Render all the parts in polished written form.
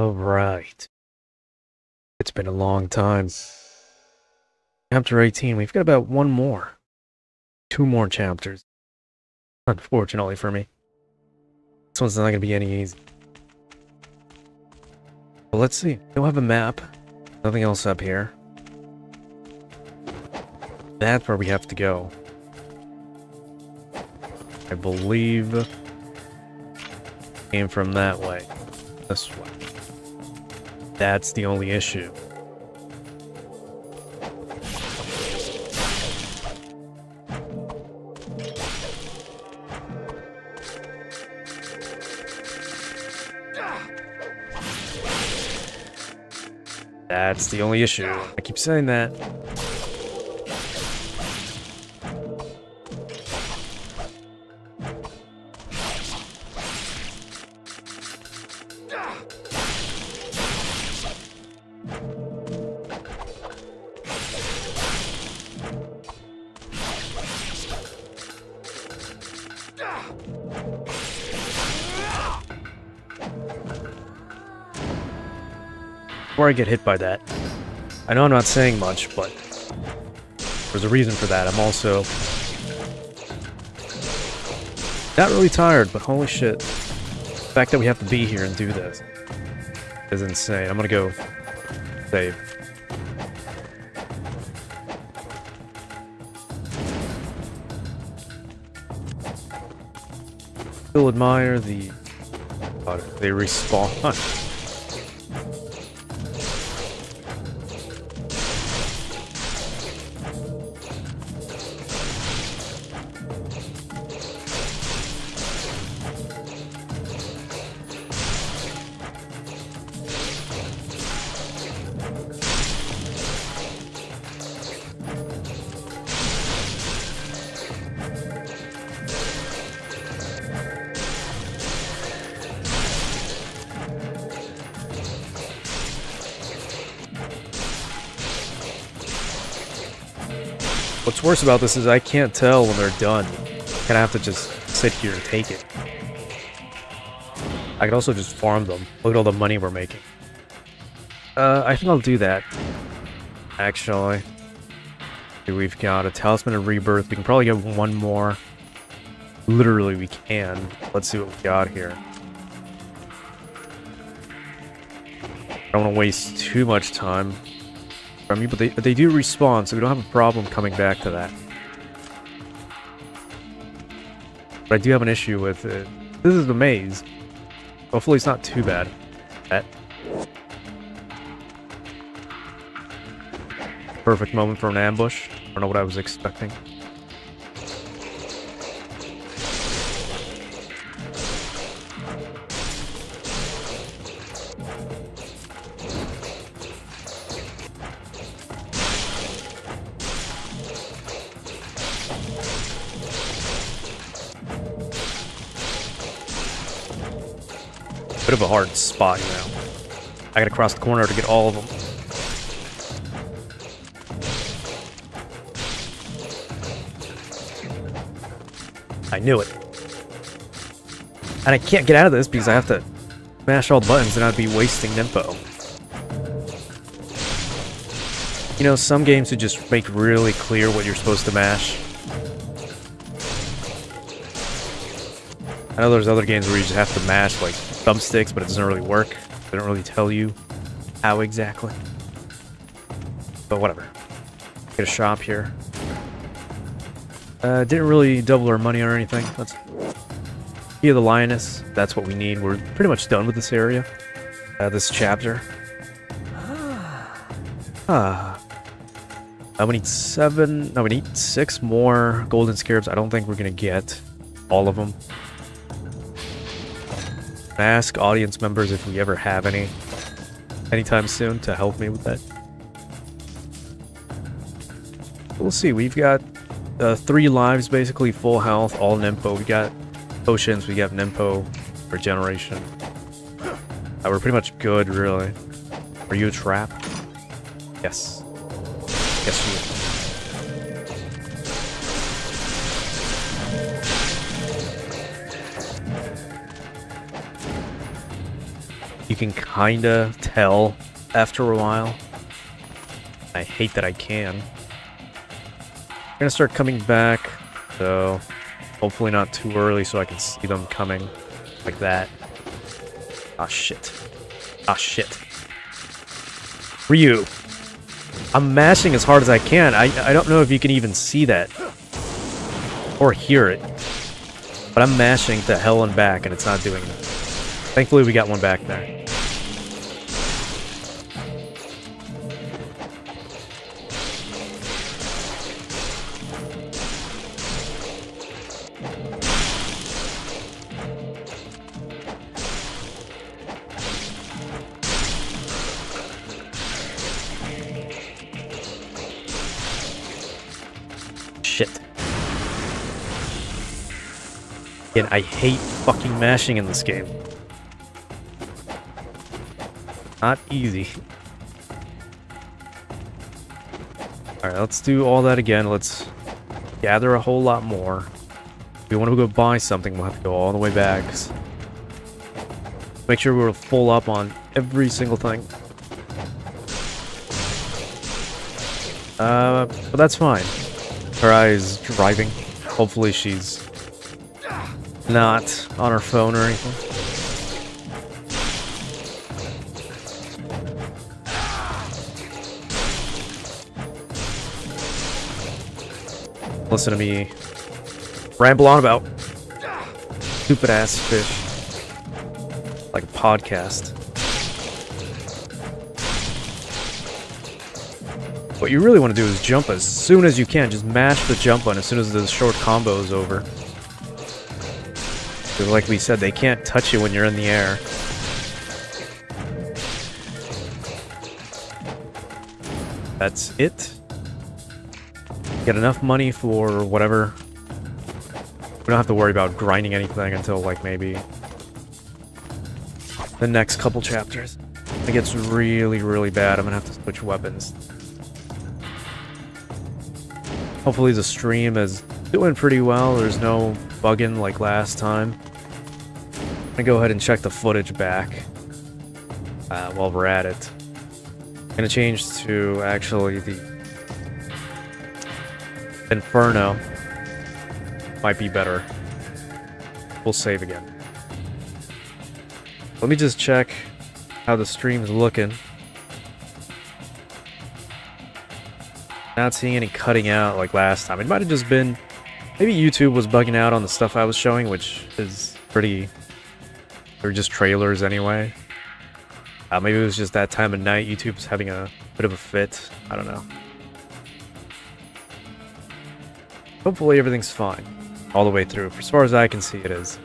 Alright. It's been a long time. Chapter 18. We've got about one more. 2 more chapters. Unfortunately for me. This one's not going to be any easy. But let's see. We don't have a map. Nothing else up here. That's where we have to go. I believe came from that way. This way. That's the only issue. That's the only issue. I keep saying that. Before I get hit by that, I know I'm not saying much, but there's a reason for that. I'm also not really tired, but holy shit. The fact that we have to be here and do this is insane. I'm gonna go save. Still admire the... they respawn. What's worse about this is I can't tell when they're done. I'm gonna have to just sit here and take it. I could also just farm them. Look at all the money we're making. I think I'll do that. Actually. We've got a Talisman of Rebirth. We can probably get one more. Literally, we can. Let's see what we got here. I don't want to waste too much time from you, but they do respawn, so we don't have a problem coming back to that. But I do have an issue with it. This is the maze. Hopefully it's not too bad. Perfect moment for an ambush. I don't know what I was expecting. Bit of a hard spot, you know. I gotta cross the corner to get all of them. I knew it. And I can't get out of this because I have to mash all the buttons and I'd be wasting Nimpo. You know, some games would just make really clear what you're supposed to mash. I know there's other games where you just have to mash, like, thumbsticks, but it doesn't really work. They don't really tell you how exactly. But whatever. Get a shop here. Didn't really double our money or anything. Let's Key of the Lioness. That's what we need. We're pretty much done with this area. This chapter. We need 7... No, we need 6 more golden scarabs. I don't think we're gonna get all of them. Ask audience members if we ever have any anytime soon to help me with that. We'll see. We've got 3 lives, basically full health, all Nimpo. We got potions, we got Nimpo regeneration. We're pretty much good, really. Are you a trap? Yes. Yes, you are. You can kinda tell after a while. I hate that I can. I'm gonna start coming back, so hopefully not too early so I can see them coming like that. Ah, shit. Ah, shit. Ryu. I'm mashing as hard as I can. I don't know if you can even see that. Or hear it. But I'm mashing to hell and back and it's not doing it. Thankfully we got one back there. Shit. Again, I hate fucking mashing in this game. Not easy. Alright, let's do all that again. Let's gather a whole lot more. If we want to go buy something, we'll have to go all the way back. Make sure we're full up on every single thing. But that's fine. Her eye is driving. Hopefully she's not on her phone or anything. Listen to me ramble on about stupid ass fish. Like a podcast. What you really want to do is jump as soon as you can. Just mash the jump button as soon as the short combo is over. Because like we said, they can't touch you when you're in the air. That's it. Get enough money for whatever. We don't have to worry about grinding anything until like maybe the next couple chapters. If it gets really, really bad, I'm gonna have to switch weapons. Hopefully the stream is doing pretty well. There's no bugging like last time. I'm gonna go ahead and check the footage back while we're at it. I'm gonna change to actually the Inferno. Might be better. We'll save again. Let me just check how the stream's looking. Not seeing any cutting out like last time. It might have just been... Maybe YouTube was bugging out on the stuff I was showing, which is pretty... They're just trailers anyway. Maybe it was just that time of night. YouTube's having a bit of a fit. I don't know. Hopefully everything's fine. All the way through. As far as I can see, it is.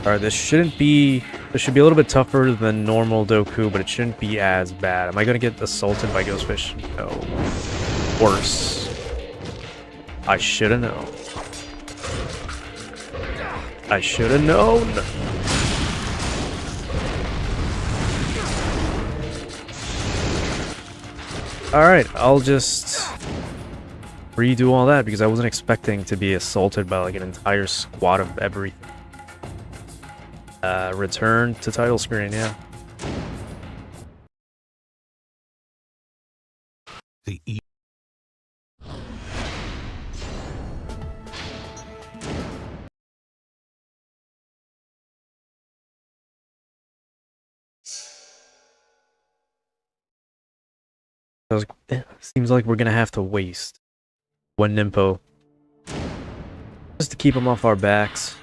Alright, this shouldn't be... This should be a little bit tougher than normal Doku, but it shouldn't be as bad. Am I gonna get assaulted by Ghostfish? No. Worse. I shoulda known. I shoulda known! Alright, I'll just redo all that because I wasn't expecting to be assaulted by like an entire squad of everything. Return to title screen, yeah. Seems like we're gonna have to waste one Nimpo just to keep him off our backs.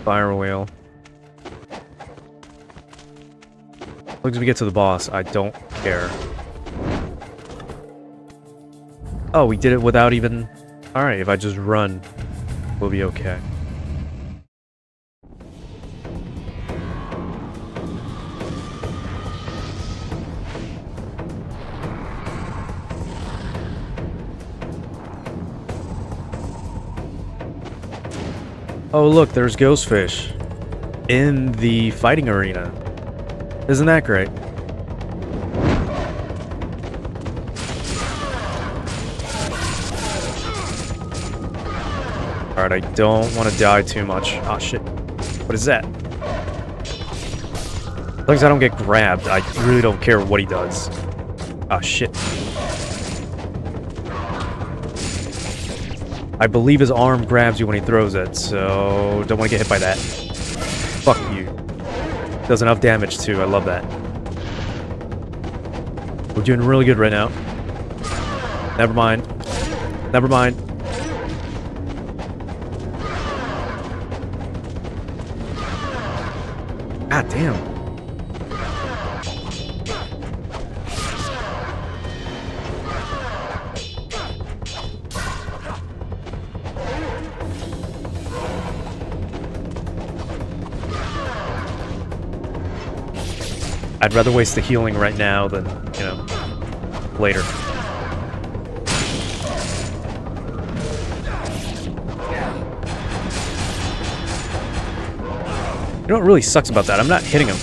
Fire wheel. As long as we get to the boss, I don't care. Oh, we did it without even... Alright, if I just run, we'll be okay. Oh look, there's Ghostfish in the fighting arena. Isn't that great? Alright, I don't want to die too much. Oh, shit. What is that? As long as I don't get grabbed, I really don't care what he does. Oh, shit. I believe his arm grabs you when he throws it, so don't want to get hit by that. Fuck you. Does enough damage, too. I love that. We're doing really good right now. Never mind. Never mind. God damn. I'd rather waste the healing right now than, you know, later. You know what really sucks about that? I'm not hitting him.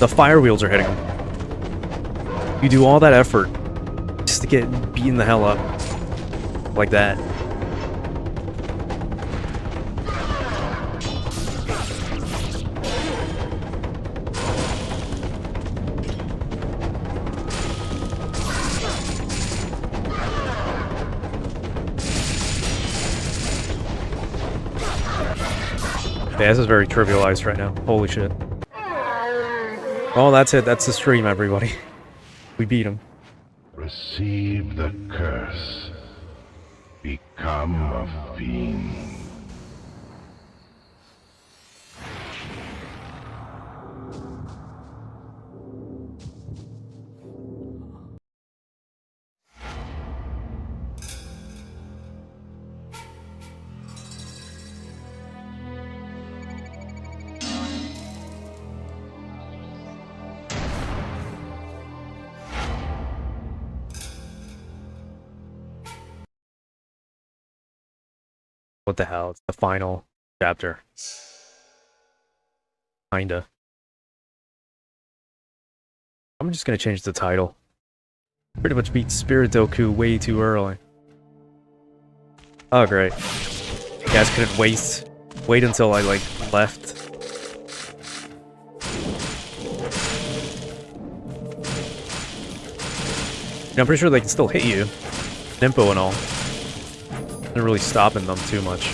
The fire wheels are hitting him. You do all that effort just to get beaten the hell up. Like that. Yeah, this is very trivialized right now. Holy shit. Oh, that's it. That's the stream, everybody. We beat him. Receive the curse. Become a fiend. What the hell? It's the final chapter. Kinda. I'm just gonna change the title. Pretty much beat Spirit Doku way too early. Oh, great. You guys couldn't wait until I, like, left. You know, I'm pretty sure they can still hit you. Nimpo and all. Not really stopping them too much.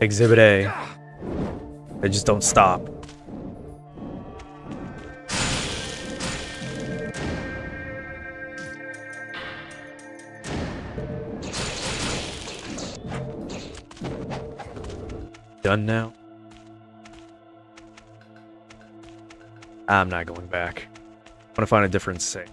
Exhibit A. They just don't stop. Done now? I'm not going back. I want to find a different save.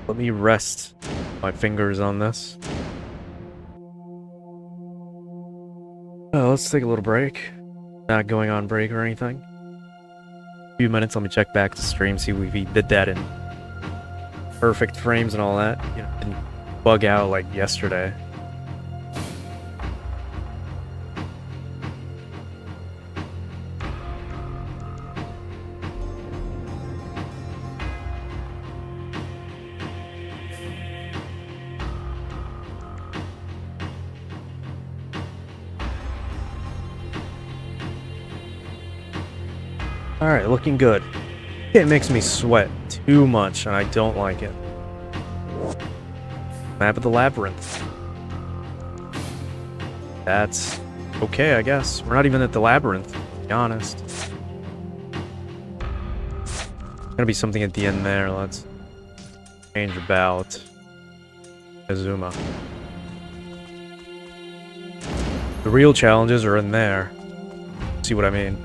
Let me rest my fingers on this. Oh, let's take a little break. Not going on break or anything. A few minutes, let me check back the stream, see if we did that in perfect frames and all that. You know, didn't bug out like yesterday. Alright, looking good. It makes me sweat too much, and I don't like it. Map of the Labyrinth. That's okay, I guess. We're not even at the Labyrinth, to be honest. Gonna be something at the end there. Let's change about Azuma. The real challenges are in there. See what I mean?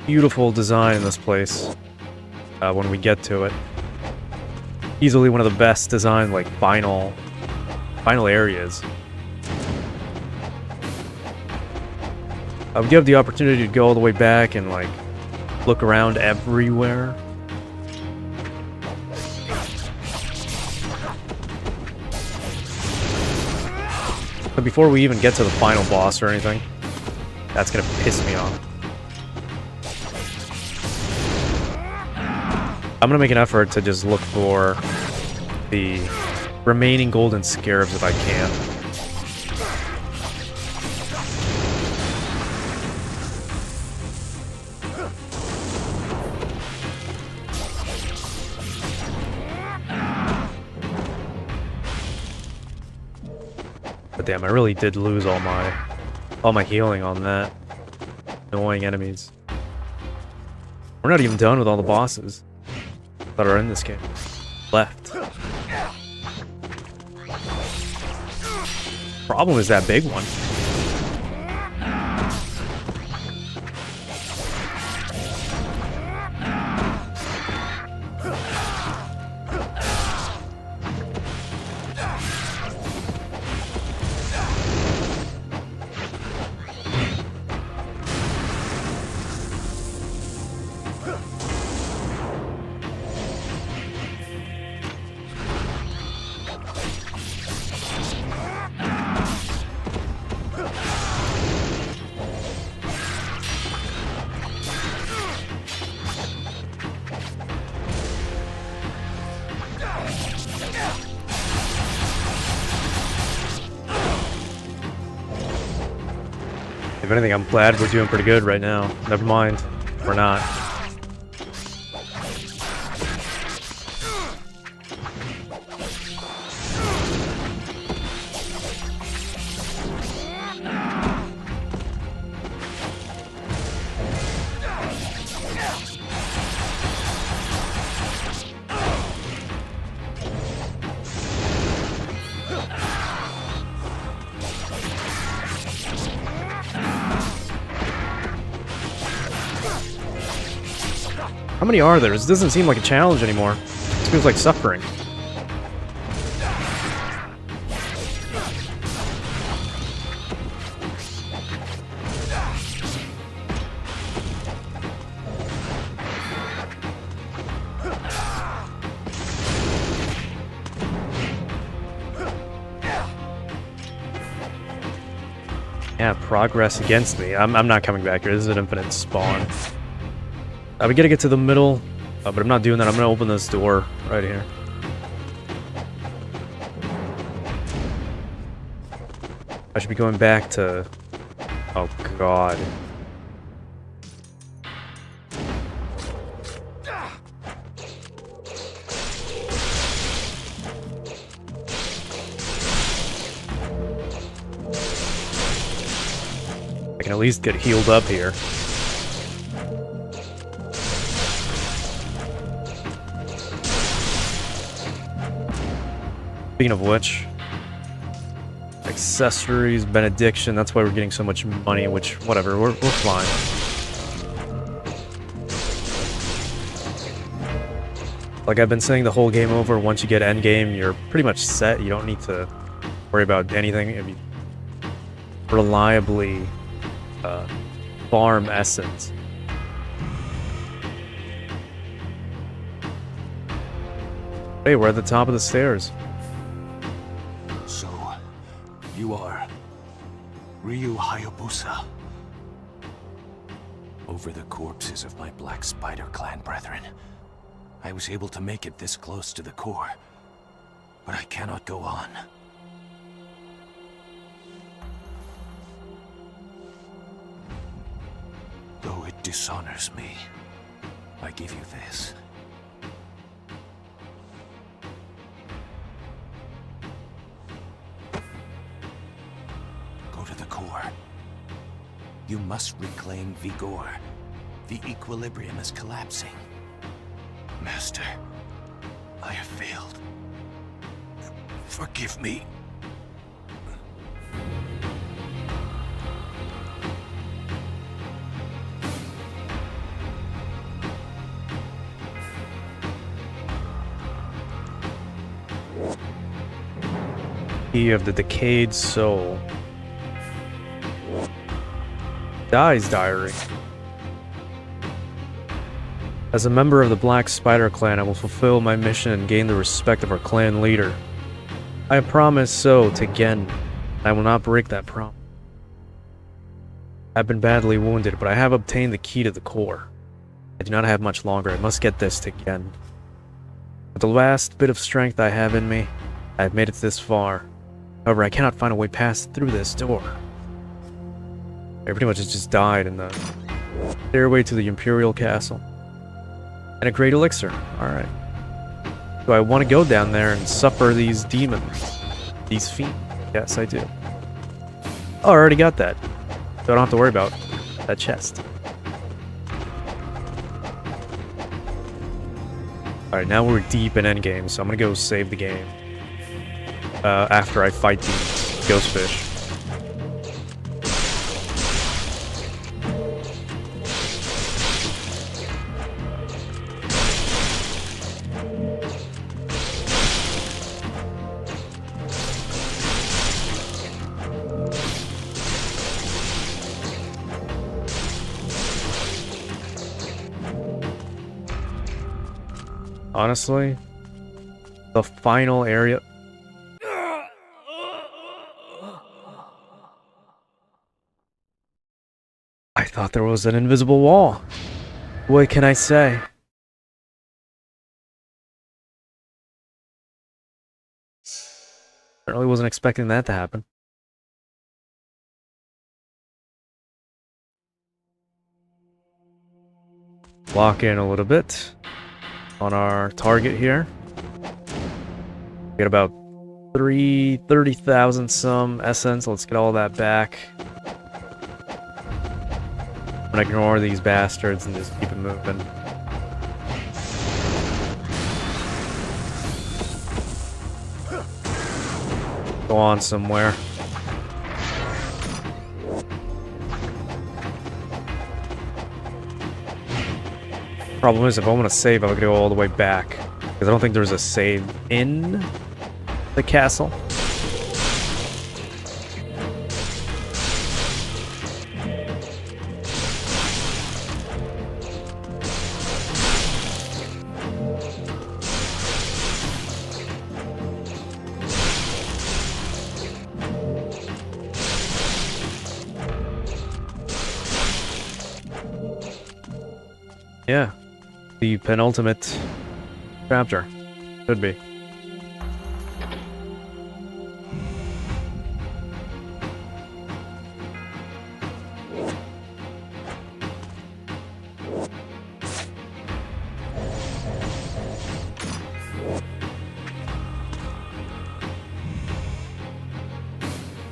Beautiful design in this place when we get to it. Easily one of the best designed, like, final areas. We have the opportunity to go all the way back and, like, look around everywhere. But before we even get to the final boss or anything, that's gonna piss me off. I'm gonna make an effort to just look for the remaining golden scarabs if I can. But damn, I really did lose all my healing on that. Annoying enemies. We're not even done with all the bosses that are in this game. Left. Problem is that big one. If anything, I'm glad we're doing pretty good right now. Never mind, we're not. How many are there? This doesn't seem like a challenge anymore. This feels like suffering. Yeah, progress against me. I'm not coming back here. This is an infinite spawn. We gotta get to the middle, but I'm not doing that. I'm gonna open this door right here. I should be going back to... Oh, God. I can at least get healed up here. Speaking of which, accessories, benediction, that's why we're getting so much money, which, whatever, we're fine. Like I've been saying the whole game over, once you get endgame, you're pretty much set. You don't need to worry about anything if you reliably farm essence. Hey, we're at the top of the stairs. You are Ryu Hayabusa. Over the corpses of my Black Spider Clan brethren, I was able to make it this close to the core, but I cannot go on. Though it dishonors me, I give you this. To the core. You must reclaim Vigor. The equilibrium is collapsing. Master, I have failed. Forgive me. Key of the decayed soul. Dai's diary. As a member of the Black Spider Clan, I will fulfill my mission and gain the respect of our clan leader. I promise so to Gen. I will not break that promise. I've been badly wounded, but I have obtained the key to the core. I do not have much longer. I must get this to Gen. With the last bit of strength I have in me, I have made it this far. However, I cannot find a way past through this door. I pretty much just died in the stairway to the Imperial Castle. And a great elixir. Alright. Do I want to go down there and suffer these demons? These fiends? Yes, I do. Oh, I already got that. So I don't have to worry about that chest. Alright, now we're deep in endgame, so I'm gonna go save the game. After I fight these ghost fish. Honestly, the final area... I thought there was an invisible wall. What can I say? I really wasn't expecting that to happen. Lock in a little bit on our target here. Get about 30,000 some essence. Let's get all that back. I'm gonna ignore these bastards and just keep it moving. Go on somewhere. Problem is, if I want to save, I'm gonna go all the way back. Because I don't think there's a save in the castle. Yeah. The penultimate chapter. Should be.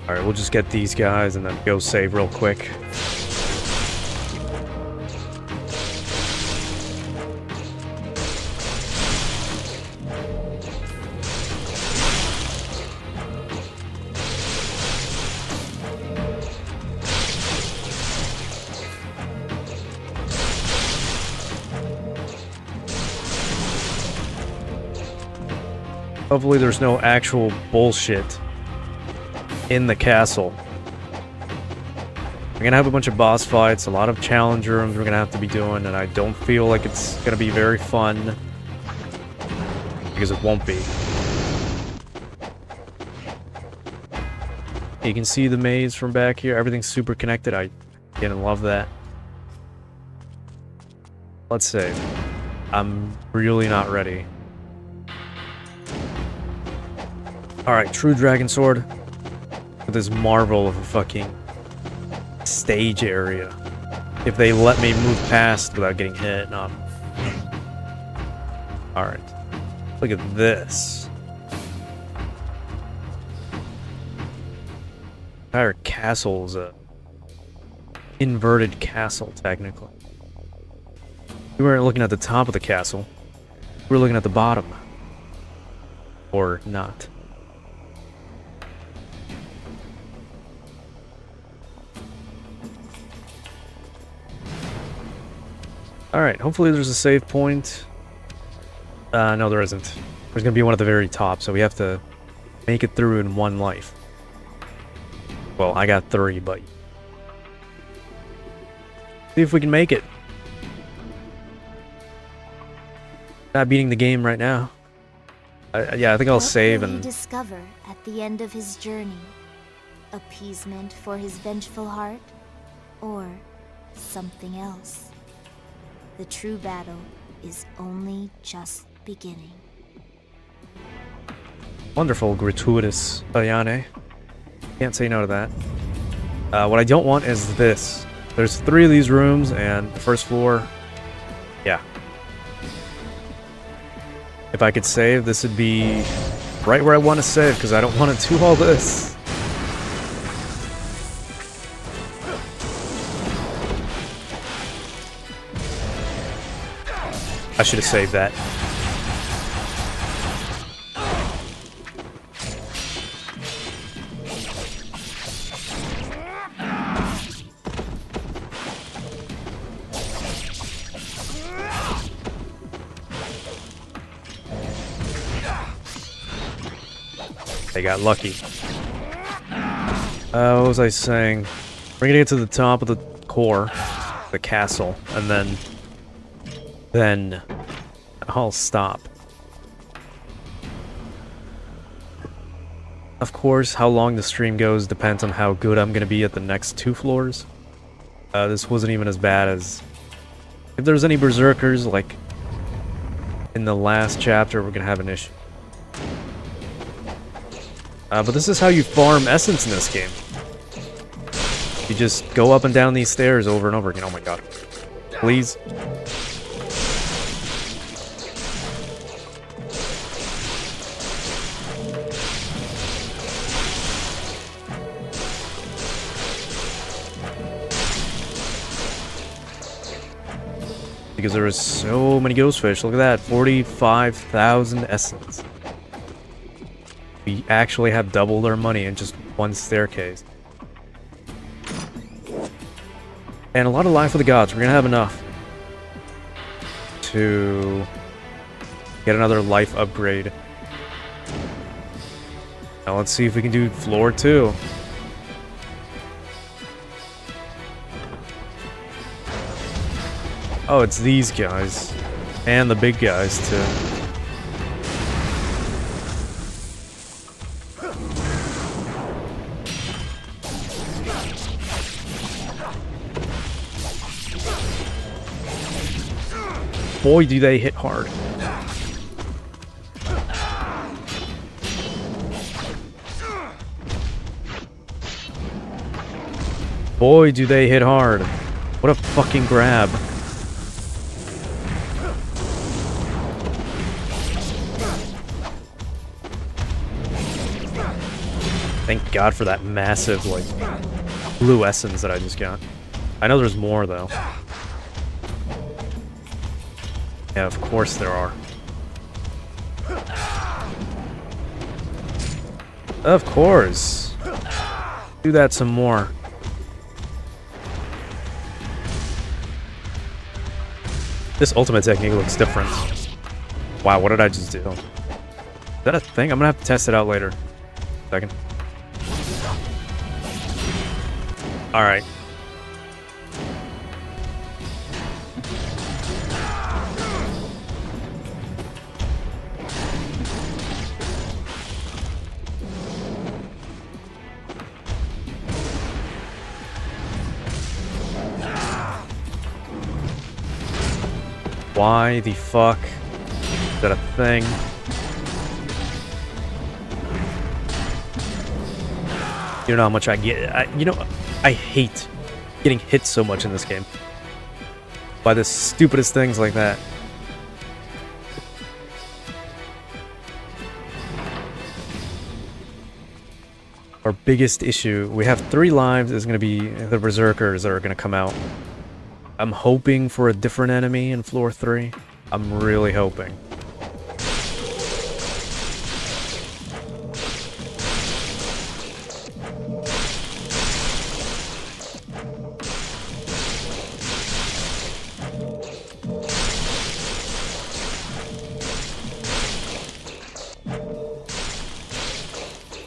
Alright, we'll just get these guys and then go save real quick. Hopefully there's no actual bullshit in the castle. We're gonna have a bunch of boss fights, a lot of challenger rooms we're gonna have to be doing, and I don't feel like it's gonna be very fun. Because it won't be. You can see the maze from back here. Everything's super connected. I again love that. Let's save. I'm really not ready. Alright, true dragon sword. With this marvel of a fucking stage area. If they let me move past without getting hit, not. Alright. Look at this. Entire castle is a inverted castle, technically. We weren't looking at the top of the castle. We were looking at the bottom. Or not. Alright, hopefully there's a save point. No, there isn't. There's gonna be one at the very top, so we have to make it through in one life. Well, I got 3, but... see if we can make it. Not beating the game right now. Yeah, I think I'll save and... discover at the end of his journey? Appeasement for his vengeful heart? Or something else? The true battle is only just beginning. Wonderful, gratuitous Ayane. Can't say no to that. What I don't want is this. There's 3 of these rooms, and the first floor... Yeah. If I could save, this would be right where I want to save, because I don't want to do all this. I should have saved that. They got lucky. What was I saying? We're gonna get to the top of the core, the castle, and then I'll stop. Of course, how long the stream goes depends on how good I'm gonna be at the next 2 floors. This wasn't even as bad as... If there's any berserkers, like in the last chapter, we're gonna have an issue. But this is how you farm essence in this game. You just go up and down these stairs over and over again. Oh my god. Please. Because there was so many ghost fish. Look at that. 45,000 essence. We actually have doubled our money in just 1 staircase. And a lot of Life of the Gods. We're gonna have enough to get another life upgrade. Now let's see if we can do floor 2. Oh, it's these guys. And the big guys, too. Boy, do they hit hard. Boy, do they hit hard. What a fucking grab. Thank God for that massive, like, blue essence that I just got. I know there's more, though. Yeah, of course there are. Of course. Do that some more. This ultimate technique looks different. Wow, what did I just do? Is that a thing? I'm gonna have to test it out later. Second. Alright. Why the fuck? Is that a thing? You know how much I get. I hate getting hit so much in this game by the stupidest things like that. Our biggest issue, we have 3 lives, is going to be the berserkers that are going to come out. I'm hoping for a different enemy in floor 3. I'm really hoping.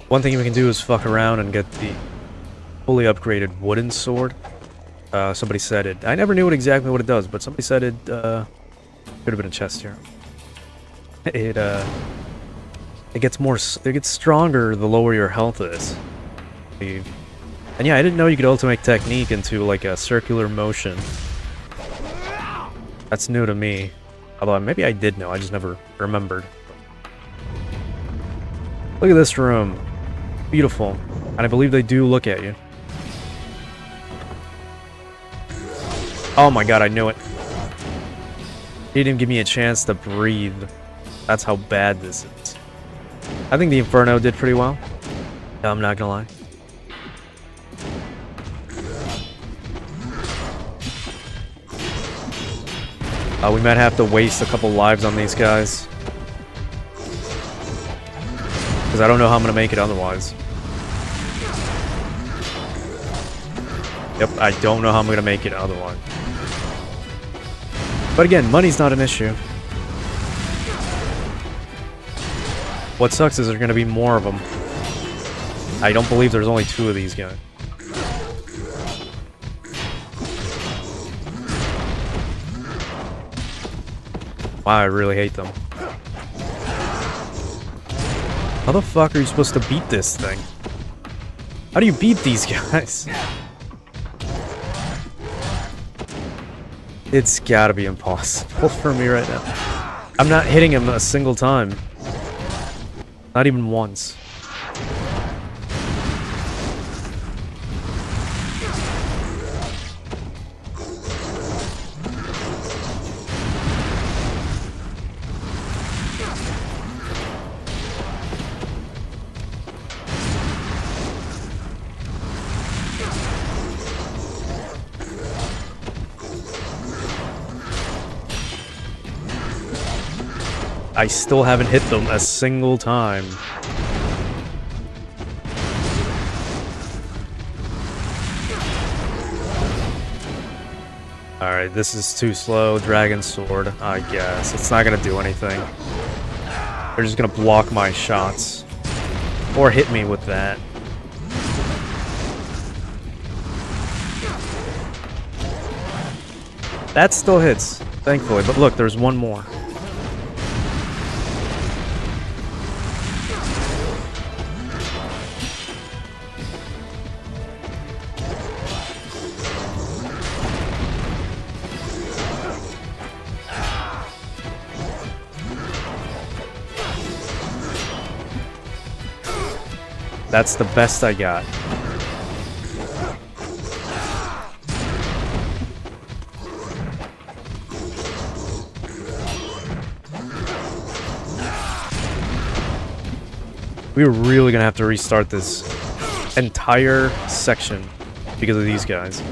One thing we can do is fuck around and get the fully upgraded wooden sword. Somebody said it. I never knew exactly what it does, but somebody said it, could have been a chest here. It gets stronger the lower your health is. And yeah, I didn't know you could ultimate technique into like a circular motion. That's new to me. Although maybe I did know, I just never remembered. Look at this room. Beautiful. And I believe they do look at you. Oh my god, I knew it. He didn't give me a chance to breathe. That's how bad this is. I think the Inferno did pretty well. I'm not gonna lie. We might have to waste a couple lives on these guys. Because I don't know how I'm gonna make it otherwise. Yep, I don't know how I'm gonna make it otherwise. But again, money's not an issue. What sucks is there's gonna be more of them. I don't believe there's only 2 of these guys. Wow, I really hate them. How the fuck are you supposed to beat this thing? How do you beat these guys? It's gotta be impossible for me right now. I'm not hitting him a single time. Not even once. I still haven't hit them a single time. Alright, this is too slow. Dragon Sword, I guess. It's not gonna do anything. They're just gonna block my shots. Or hit me with that. That still hits, thankfully. But look, there's one more. That's the best I got. We're really gonna have to restart this entire section because of these guys.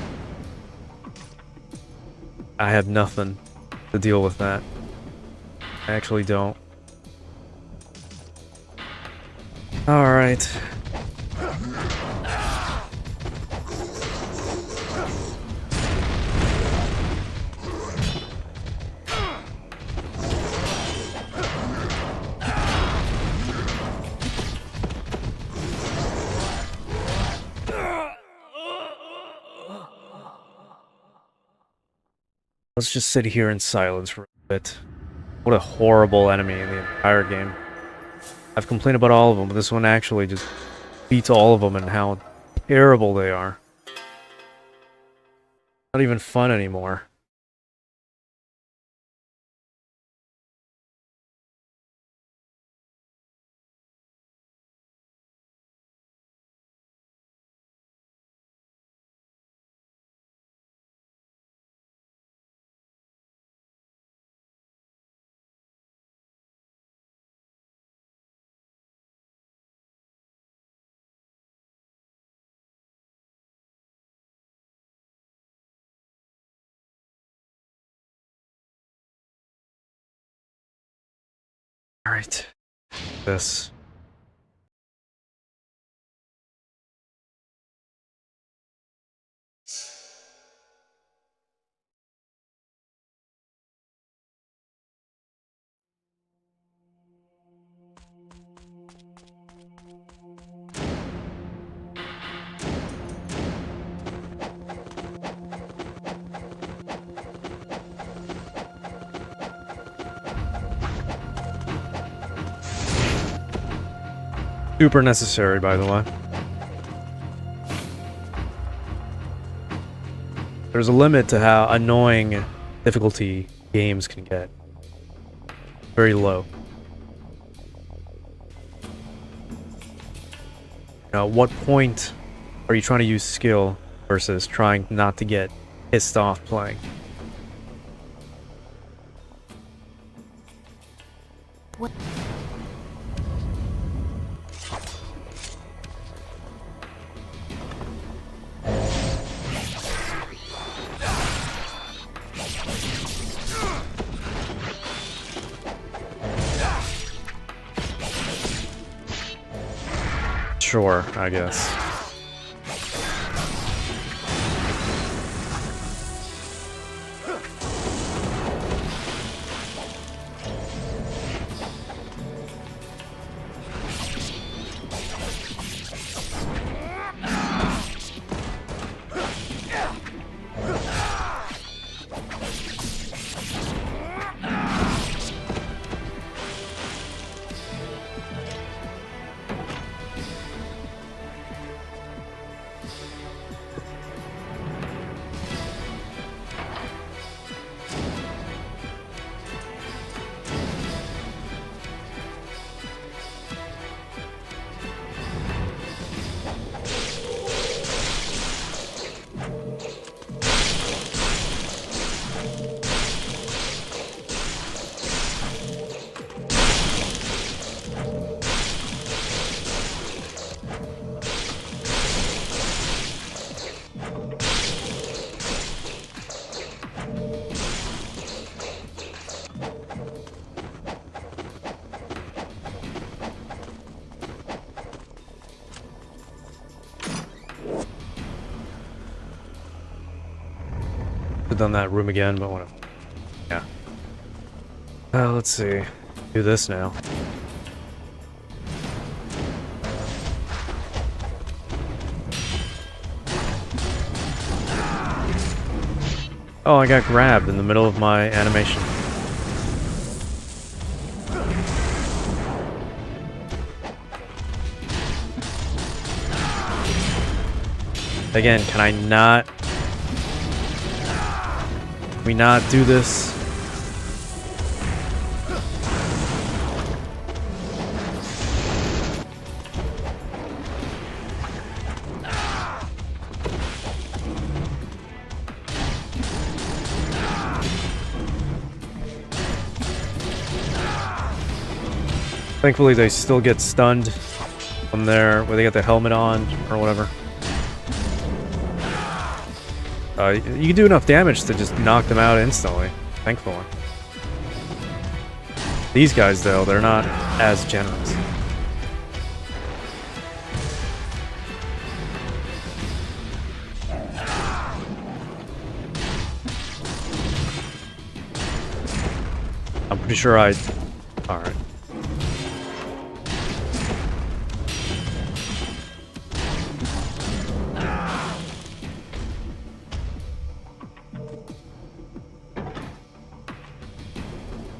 I have nothing to deal with that. I actually don't. Alright. Let's just sit here in silence for a bit. What a horrible enemy in the entire game. I've complained about all of them, but this one actually just beats all of them and how terrible they are. Not even fun anymore. Alright. This. Super necessary, by the way. There's a limit to how annoying difficulty games can get. Very low. Now, at what point are you trying to use skill versus trying not to get pissed off playing? What? Sure, I guess. Have done that room again, but whatever. Yeah. Let's see. Do this now. Oh, I got grabbed in the middle of my animation. Again, can I not... Can we not do this? Thankfully, they still get stunned when they're when they get the helmet on or whatever. You can do enough damage to just knock them out instantly, thankfully. These guys, though, they're not as generous. I'm pretty sure I... Alright.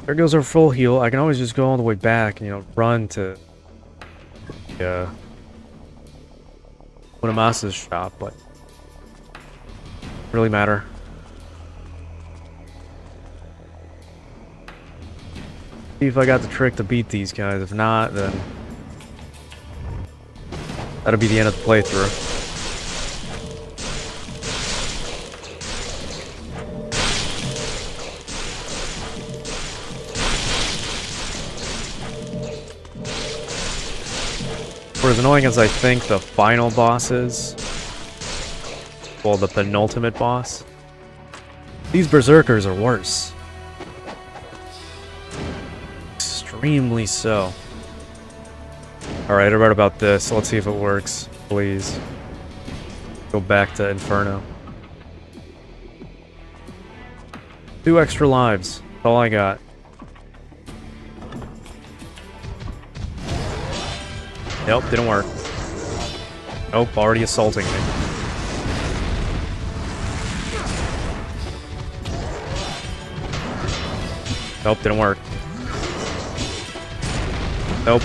There goes our full heal. I can always just go all the way back and, you know, run to Unamasa's shop, but really matter. See if I got the trick to beat these guys. If not, then that'll be the end of the playthrough. For as annoying as I think the final boss is, well, the penultimate boss, these berserkers are worse. Extremely so. Alright, I read about this. Let's see if it works. Please. Go back to Inferno. 2 extra lives. That's all I got. Nope, didn't work. Nope, already assaulting me. Nope, didn't work. Nope.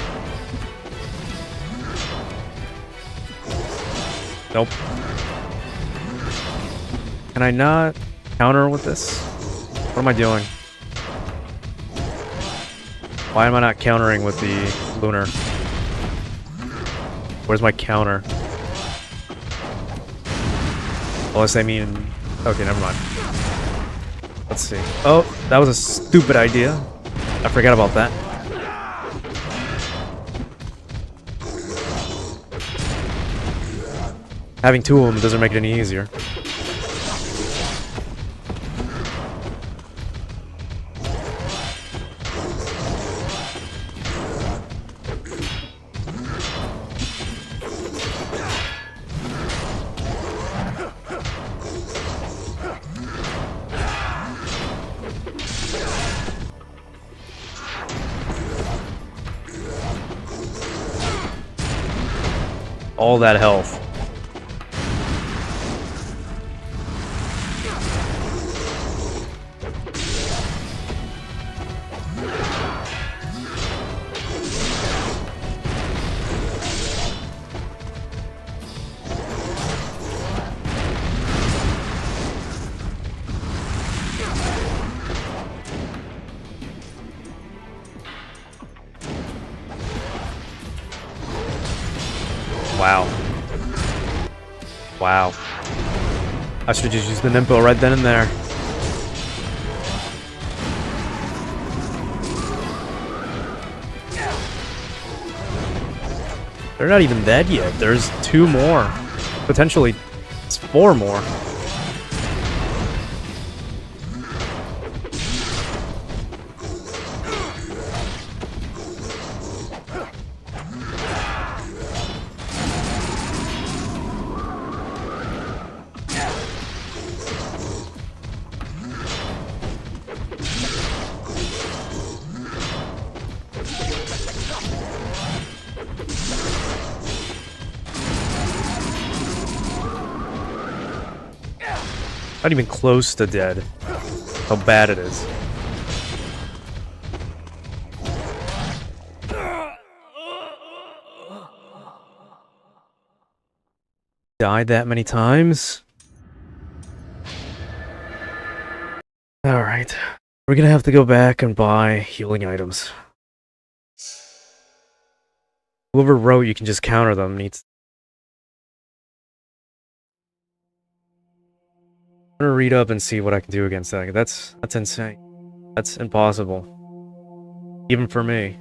Nope. Can I not counter with this? What am I doing? Why am I not countering with the lunar? Where's my counter? Unless I mean... Okay, never mind. Let's see. Oh, that was a stupid idea. I forgot about that. Having two of them doesn't make it any easier. All that health. Wow. Wow. I should just use the Nimpo right then and there. They're not even dead yet. There's 2 more. Potentially, it's 4 more. Not even close to dead. How bad it is. Died that many times? Alright. We're gonna have to go back and buy healing items. Whoever wrote you can just counter them needs... I'm gonna read up and see what I can do against that. That's insane. That's impossible. Even for me.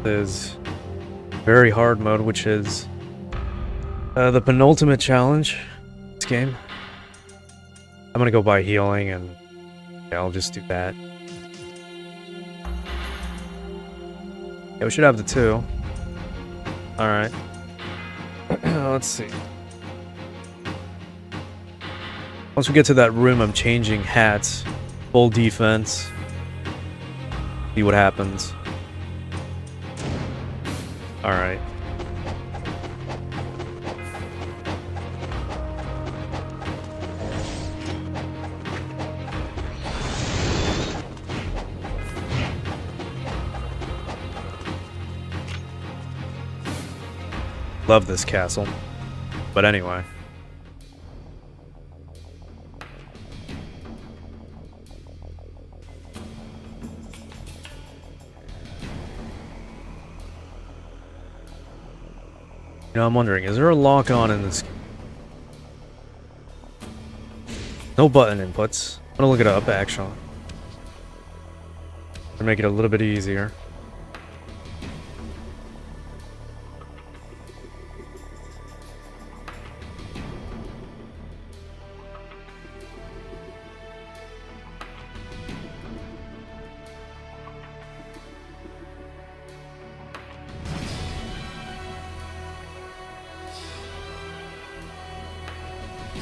Is very hard mode, which is the penultimate challenge in this game. I'm gonna go buy healing and yeah, I'll just do that. Yeah, we should have the 2. Alright. Let's see. Once we get to that room, I'm changing hats. Full defense. See what happens. Alright. Love this castle. But anyway. You know, I'm wondering, is there a lock-on in this? No button inputs. I'm gonna look it up, actually. To make it a little bit easier.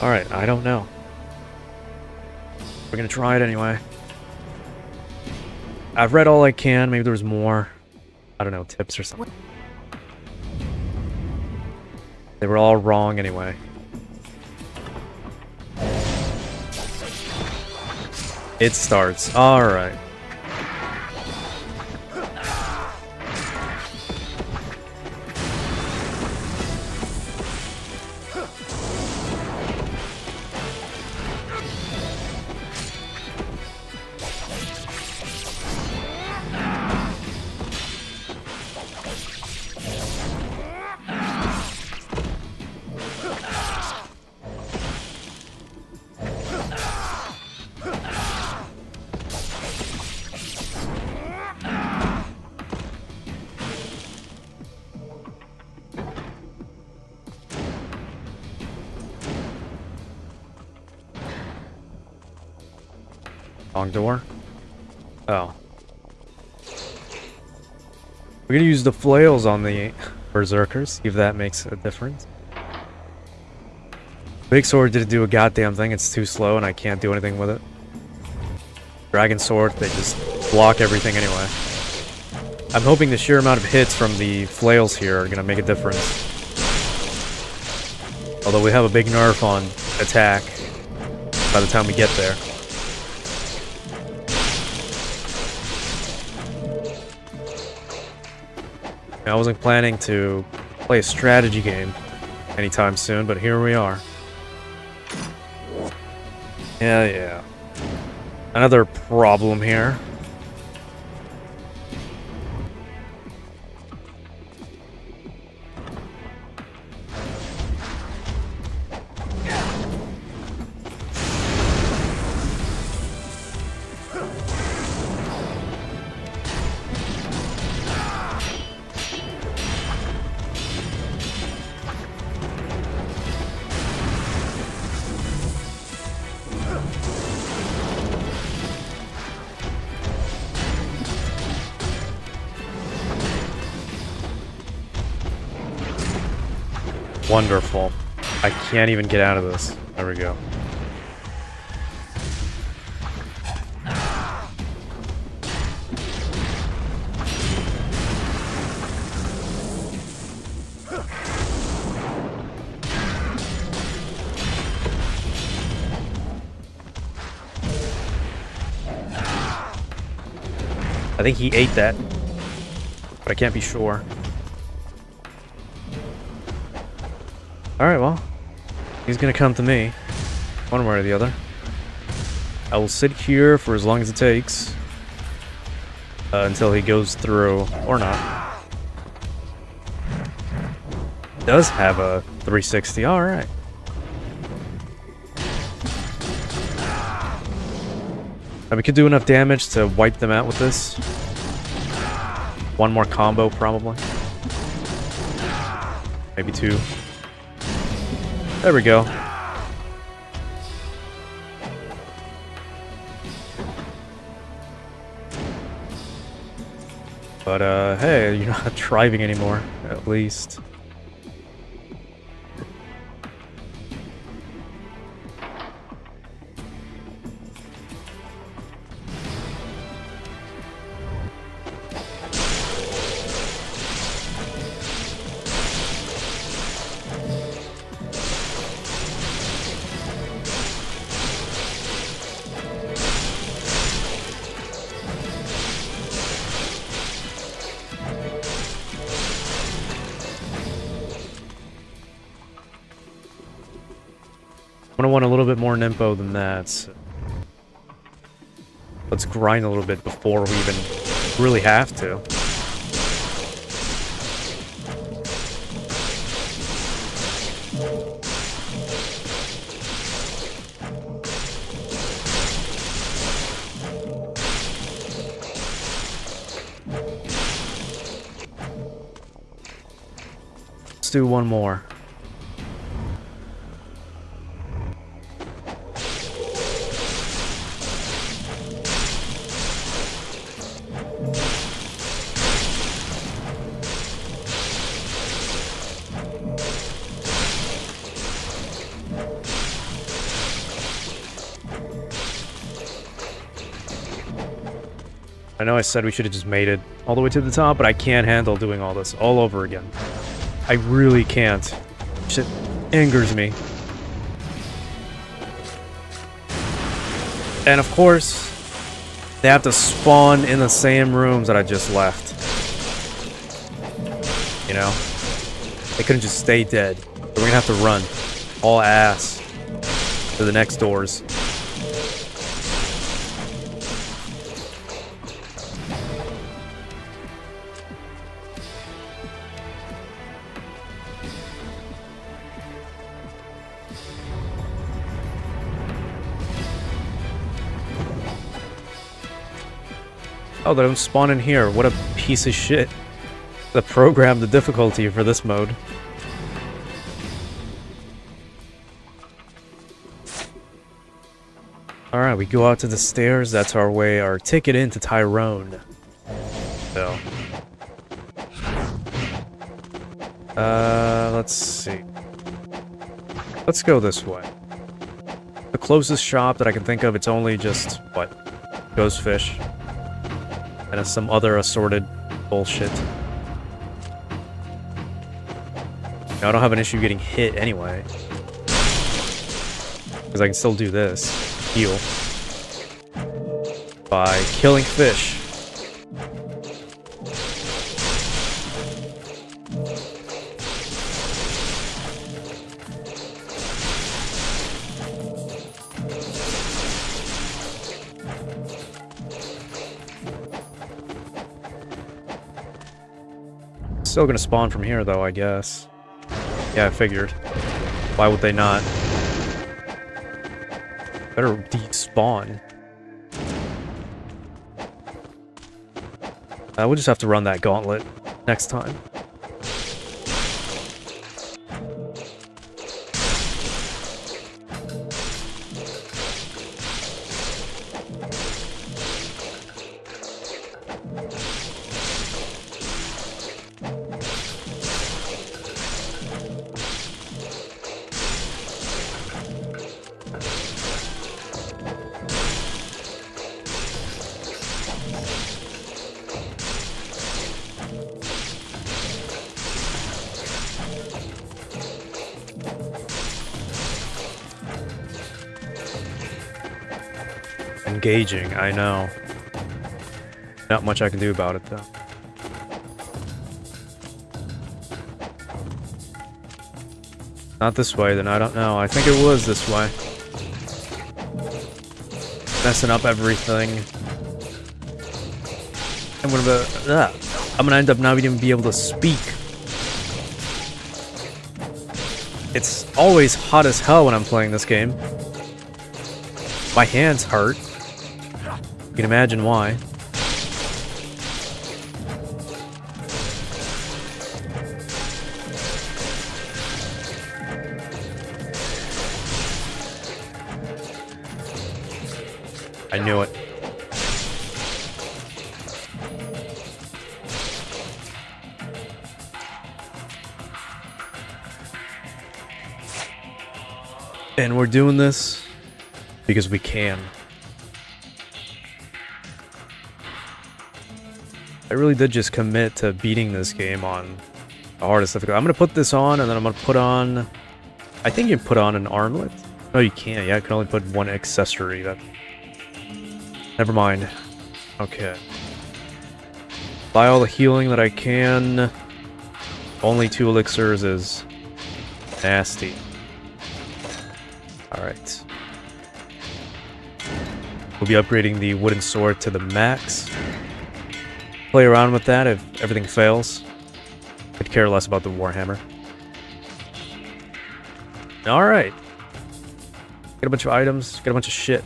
Alright, I don't know. We're gonna try it anyway. I've read all I can. Maybe there's more. I don't know, tips or something. They were all wrong anyway. It starts. Alright. Wrong door? Oh. We're gonna use the flails on the berserkers, see if that makes a difference. Big sword didn't do a goddamn thing, it's too slow and I can't do anything with it. Dragon sword, they just block everything anyway. I'm hoping the sheer amount of hits from the flails here are gonna make a difference. Although we have a big nerf on attack by the time we get there. I wasn't planning to play a strategy game anytime soon, but here we are. Yeah. Another problem here. Wonderful. I can't even get out of this. There we go. I think he ate that, but I can't be sure. Alright, well, he's gonna come to me, one way or the other. I will sit here for as long as it takes, until he goes through, or not. Does have a 360, alright. And we could do enough damage to wipe them out with this. One more combo, probably. Maybe two. There we go. But, hey, you're not driving anymore, at least. I'm gonna want a little bit more Nimpo than that. So let's grind a little bit before we even really have to. Let's do one more. I know I said we should have just made it all the way to the top, but I can't handle doing all this all over again. I really can't. Shit angers me. And of course, they have to spawn in the same rooms that I just left. You know? They couldn't just stay dead. So we're gonna have to run. All ass. To the next doors. Oh, they don't spawn in here. What a piece of shit. The program, the difficulty for this mode. Alright, we go out to the stairs. That's our way, our ticket into Tyrone. So. Let's see. Let's go this way. The closest shop that I can think of, it's only just, what? Ghost Fish. And some other assorted bullshit. Now, I don't have an issue getting hit anyway. Because I can still do this. Heal. By killing fish. Still gonna spawn from here though, I guess. Yeah, I figured. Why would they not? Better despawn. We'll just have to run that gauntlet next time. Engaging, I know. Not much I can do about it, though. Not this way, then I don't know. I think it was this way. Messing up everything. I'm gonna end up not even be able to speak. It's always hot as hell when I'm playing this game. My hands hurt. You can imagine why. I knew it. And we're doing this because we can. I really did just commit to beating this game on the hardest difficulty. I'm gonna put this on, and then I'm gonna put on... I think you can put on an armlet. No, you can't. Yeah, I can only put one accessory. That... Never mind. Okay. Buy all the healing that I can. Only 2 elixirs is nasty. Alright. We'll be upgrading the wooden sword to the max. Play around with that if everything fails. Could care less about the Warhammer. Alright. Get a bunch of items, get a bunch of shit.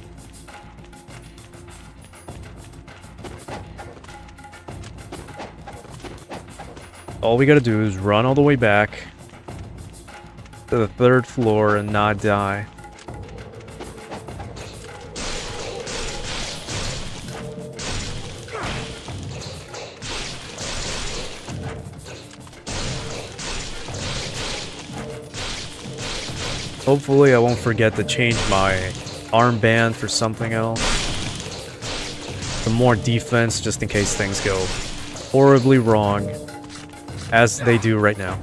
All we gotta do is run all the way back to the 3rd floor and not die. Hopefully I won't forget to change my armband for something else. some more defense just in case things go horribly wrong, as they do right now.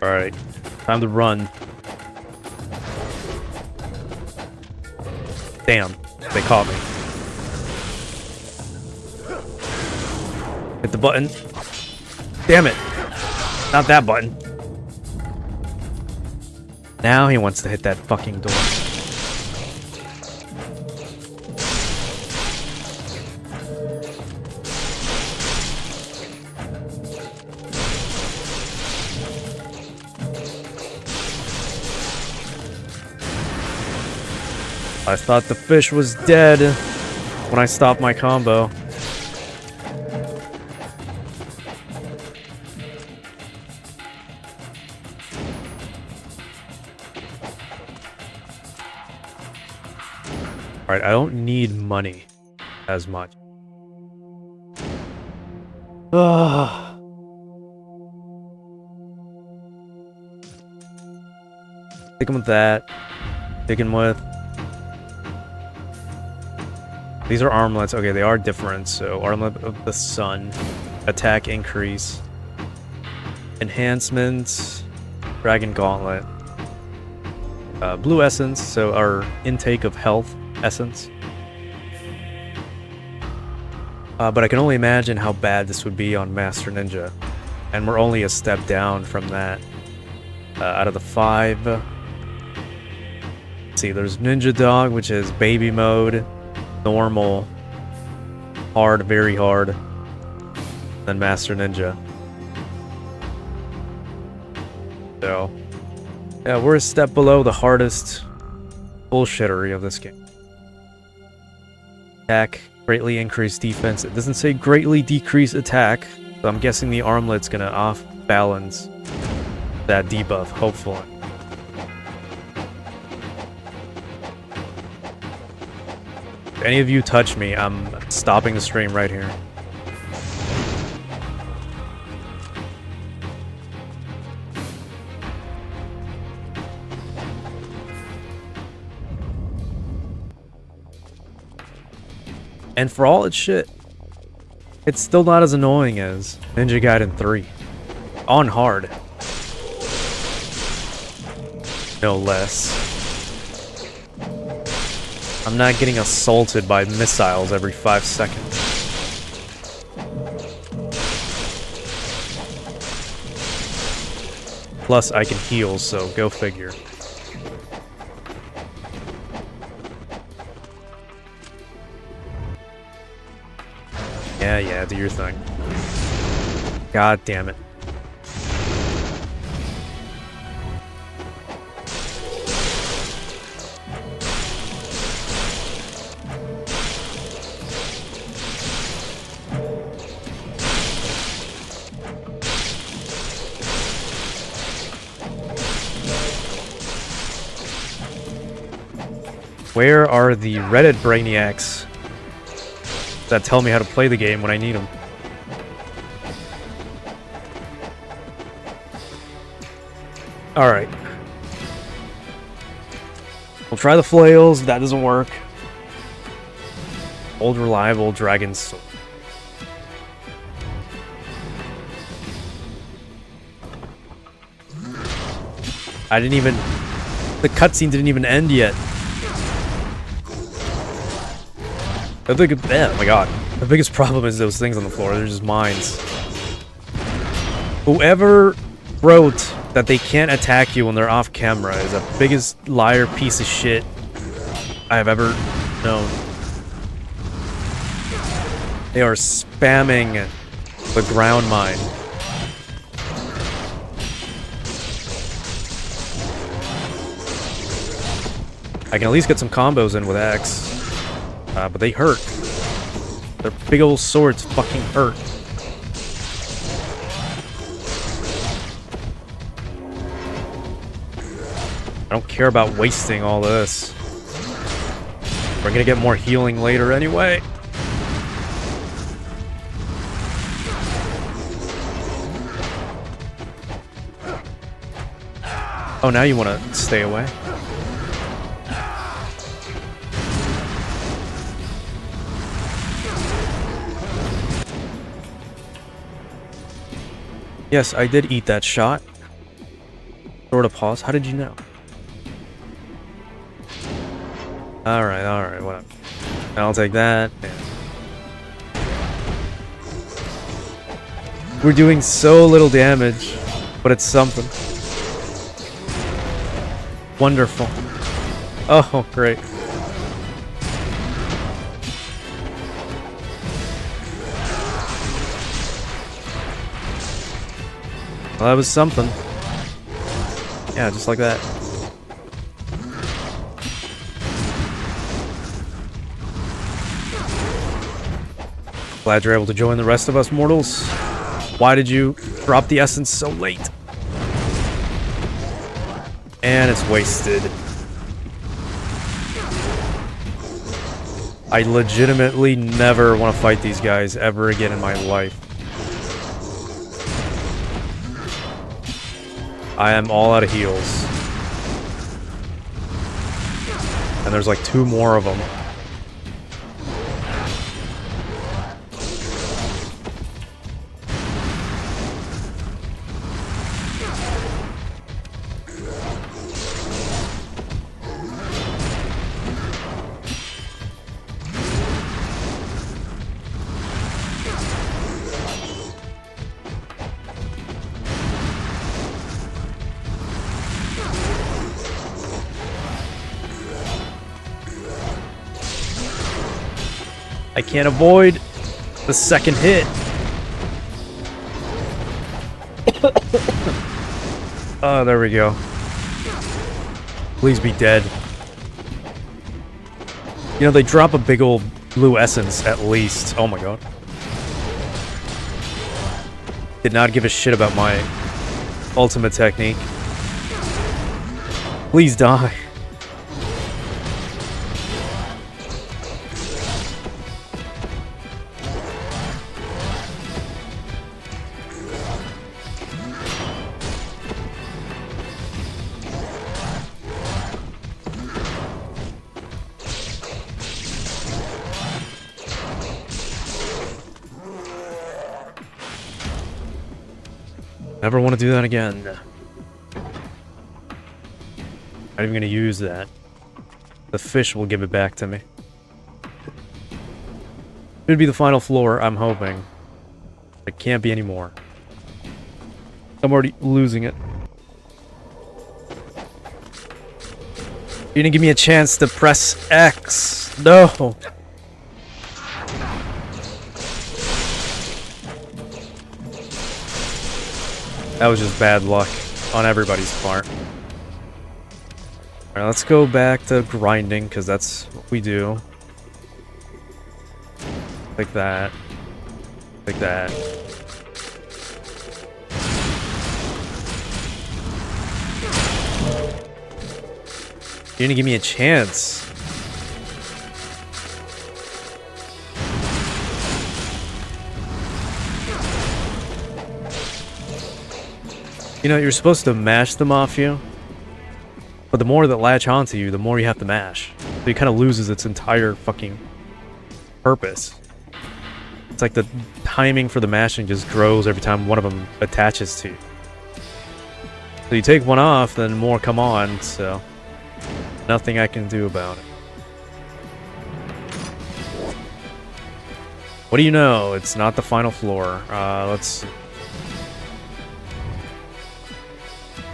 Alright, time to run. Damn, they caught me. Hit the button. Damn it. Not that button. Now he wants to hit that fucking door. I thought the fish was dead when I stopped my combo. Alright, I don't need money as much. Sticking with that. Sticking with... These are armlets. Okay, they are different. So, armlet of the sun. Attack increase. Enhancements. Dragon gauntlet. Blue essence. So, our intake of health essence. But I can only imagine how bad this would be on Master Ninja. And we're only a step down from that. Out of the 5. Let's see, there's Ninja Dog, which is baby mode. Normal, hard, very hard, then Master Ninja. So, yeah, we're a step below the hardest bullshittery of this game. Attack, greatly increase defense. It doesn't say greatly decrease attack, so I'm guessing the armlet's gonna off-balance that debuff, hopefully. If any of you touch me, I'm stopping the stream right here. And for all its shit, it's still not as annoying as Ninja Gaiden 3. On hard. No less. I'm not getting assaulted by missiles every 5 seconds. Plus, I can heal, so go figure. Yeah, do your thing. God damn it. Where are the Reddit brainiacs that tell me how to play the game when I need them? Alright. We'll try the flails. If that doesn't work, old reliable dragon sword. I didn't even... The cutscene didn't even end yet. Oh my god. The biggest problem is those things on the floor. They're just mines. Whoever wrote that they can't attack you when they're off camera is the biggest liar piece of shit I have ever known. They are spamming the ground mine. I can at least get some combos in with X. But they hurt. Their big old swords fucking hurt. I don't care about wasting all this. We're gonna get more healing later anyway. Oh, now you want to stay away? Yes, I did eat that shot. Sort of pause. How did you know? Alright, whatever. I'll take that. Yeah. We're doing so little damage, but it's something. Wonderful. Oh, great. Well, that was something. Yeah, just like that. Glad you're able to join the rest of us mortals. Why did you drop the essence so late? And it's wasted. I legitimately never want to fight these guys ever again in my life. I am all out of heals. And there's like 2 more of them. I can't avoid the second hit. Oh, there we go. Please be dead. You know, they drop a big old blue essence at least. Oh my god. Did not give a shit about my ultimate technique. Please die. Never want to do that again. Not even going to use that. The fish will give it back to me. Should be the final floor, I'm hoping. It can't be any more. I'm already losing it. You didn't give me a chance to press X. No. That was just bad luck on everybody's part. Alright, let's go back to grinding, because that's what we do. Like that. Like that. You didn't give me a chance. You know, you're supposed to mash them off you, but the more that latch onto you, the more you have to mash. So it kind of loses its entire fucking purpose. It's like the timing for the mashing just grows every time one of them attaches to you. So you take one off, then more come on, so nothing I can do about it. What do you know? It's not the final floor. Let's...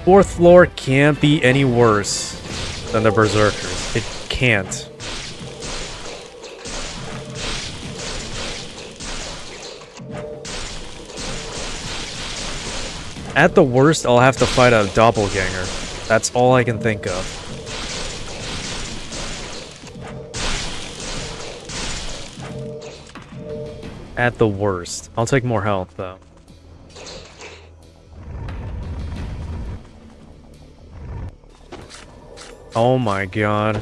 4th floor can't be any worse than the Berserkers. It can't. At the worst, I'll have to fight a doppelganger. That's all I can think of. At the worst. I'll take more health, though. Oh my god.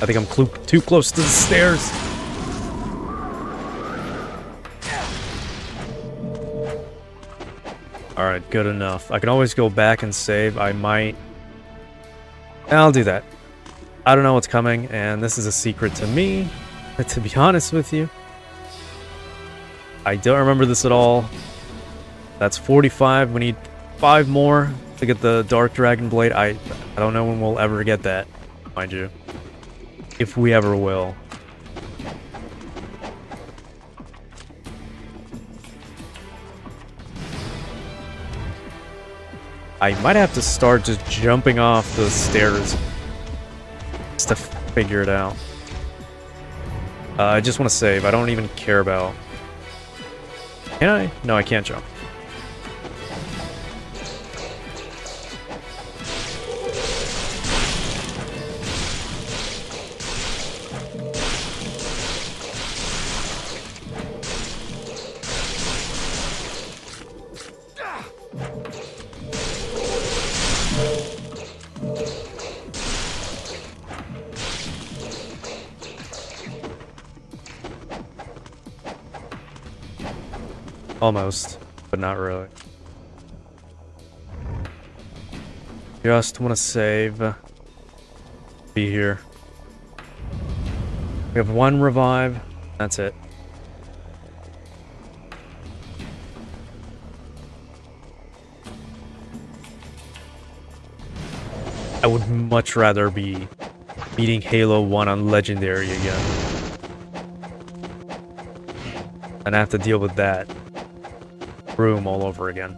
I think I'm too close to the stairs. Alright, good enough. I can always go back and save. I might... I'll do that. I don't know what's coming, and this is a secret to me, to be honest with you. I don't remember this at all. That's 45. We need 5 more to get the Dark Dragon Blade. I don't know when we'll ever get that, mind you. If we ever will. I might have to start just jumping off the stairs just to figure it out. I just want to save. I don't even care about... Can I? No, I can't jump. Almost, but not really. Just want to save. Be here. We have 1 revive. That's it. I would much rather be beating Halo 1 on Legendary again. And I have to deal with that room all over again.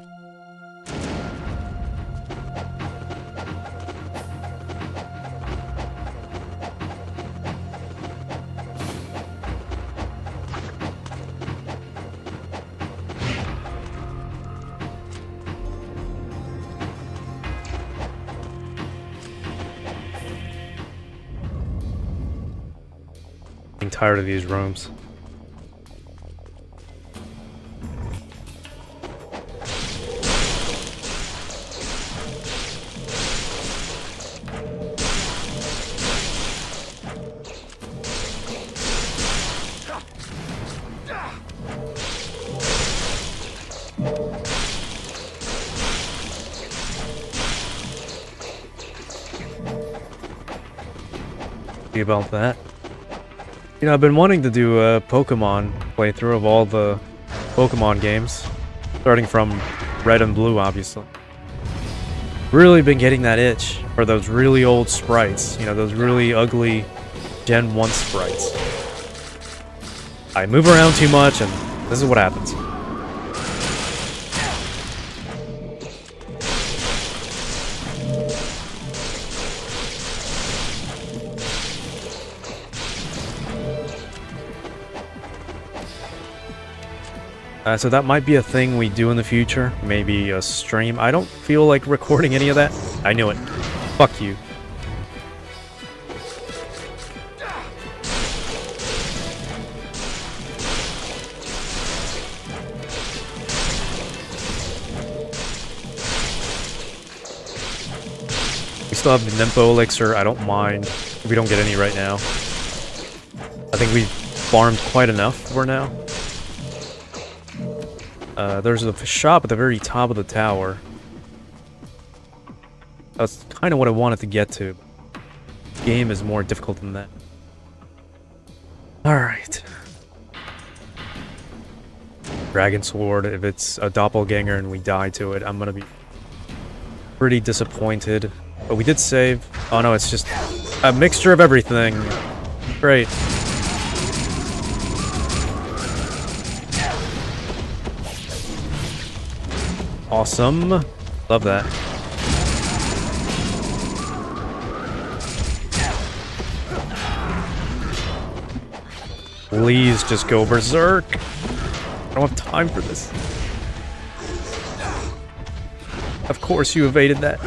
I'm tired of these rooms. About that. You know, I've been wanting to do a Pokemon playthrough of all the Pokemon games, starting from Red and Blue, obviously. Really been getting that itch for those really old sprites, you know, those really ugly Gen 1 sprites. I move around too much, and this is what happens. So that might be a thing we do in the future. Maybe a stream. I don't feel like recording any of that. I knew it. Fuck you. We still have the Nympho Elixir. I don't mind if we don't get any right now. I think we've farmed quite enough for now. There's a shop at the very top of the tower. That's kind of what I wanted to get to. The game is more difficult than that. Alright. Dragon Sword, if it's a doppelganger and we die to it, I'm gonna be pretty disappointed. But we did save. Oh no, it's just a mixture of everything. Great. Awesome. Love that. Please just go berserk. I don't have time for this. Of course you evaded that.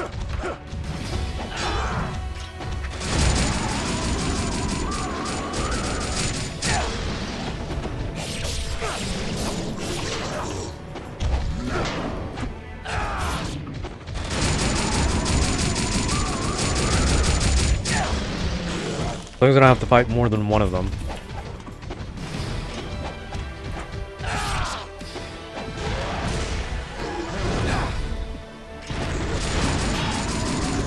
As long as I don't have to fight more than one of them.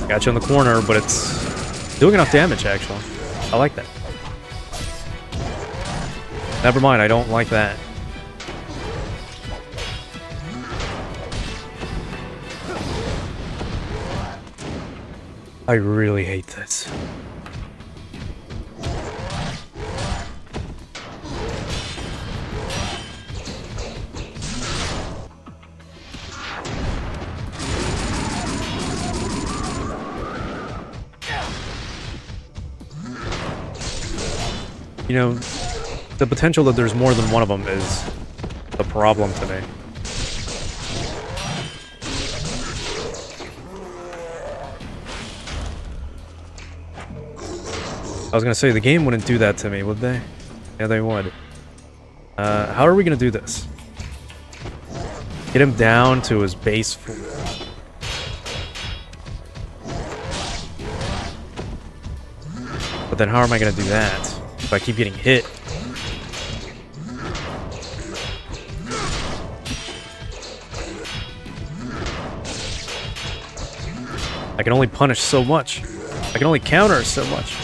Got you in the corner, but it's doing enough damage, actually. I like that. Never mind, I don't like that. I really hate this. You know, the potential that there's more than one of them is the problem to me. I was gonna say, the game wouldn't do that to me, would they? Yeah, they would. How are we gonna do this? Get him down to his base form. But then how am I gonna do that? If I keep getting hit. I can only punish so much. I can only counter so much.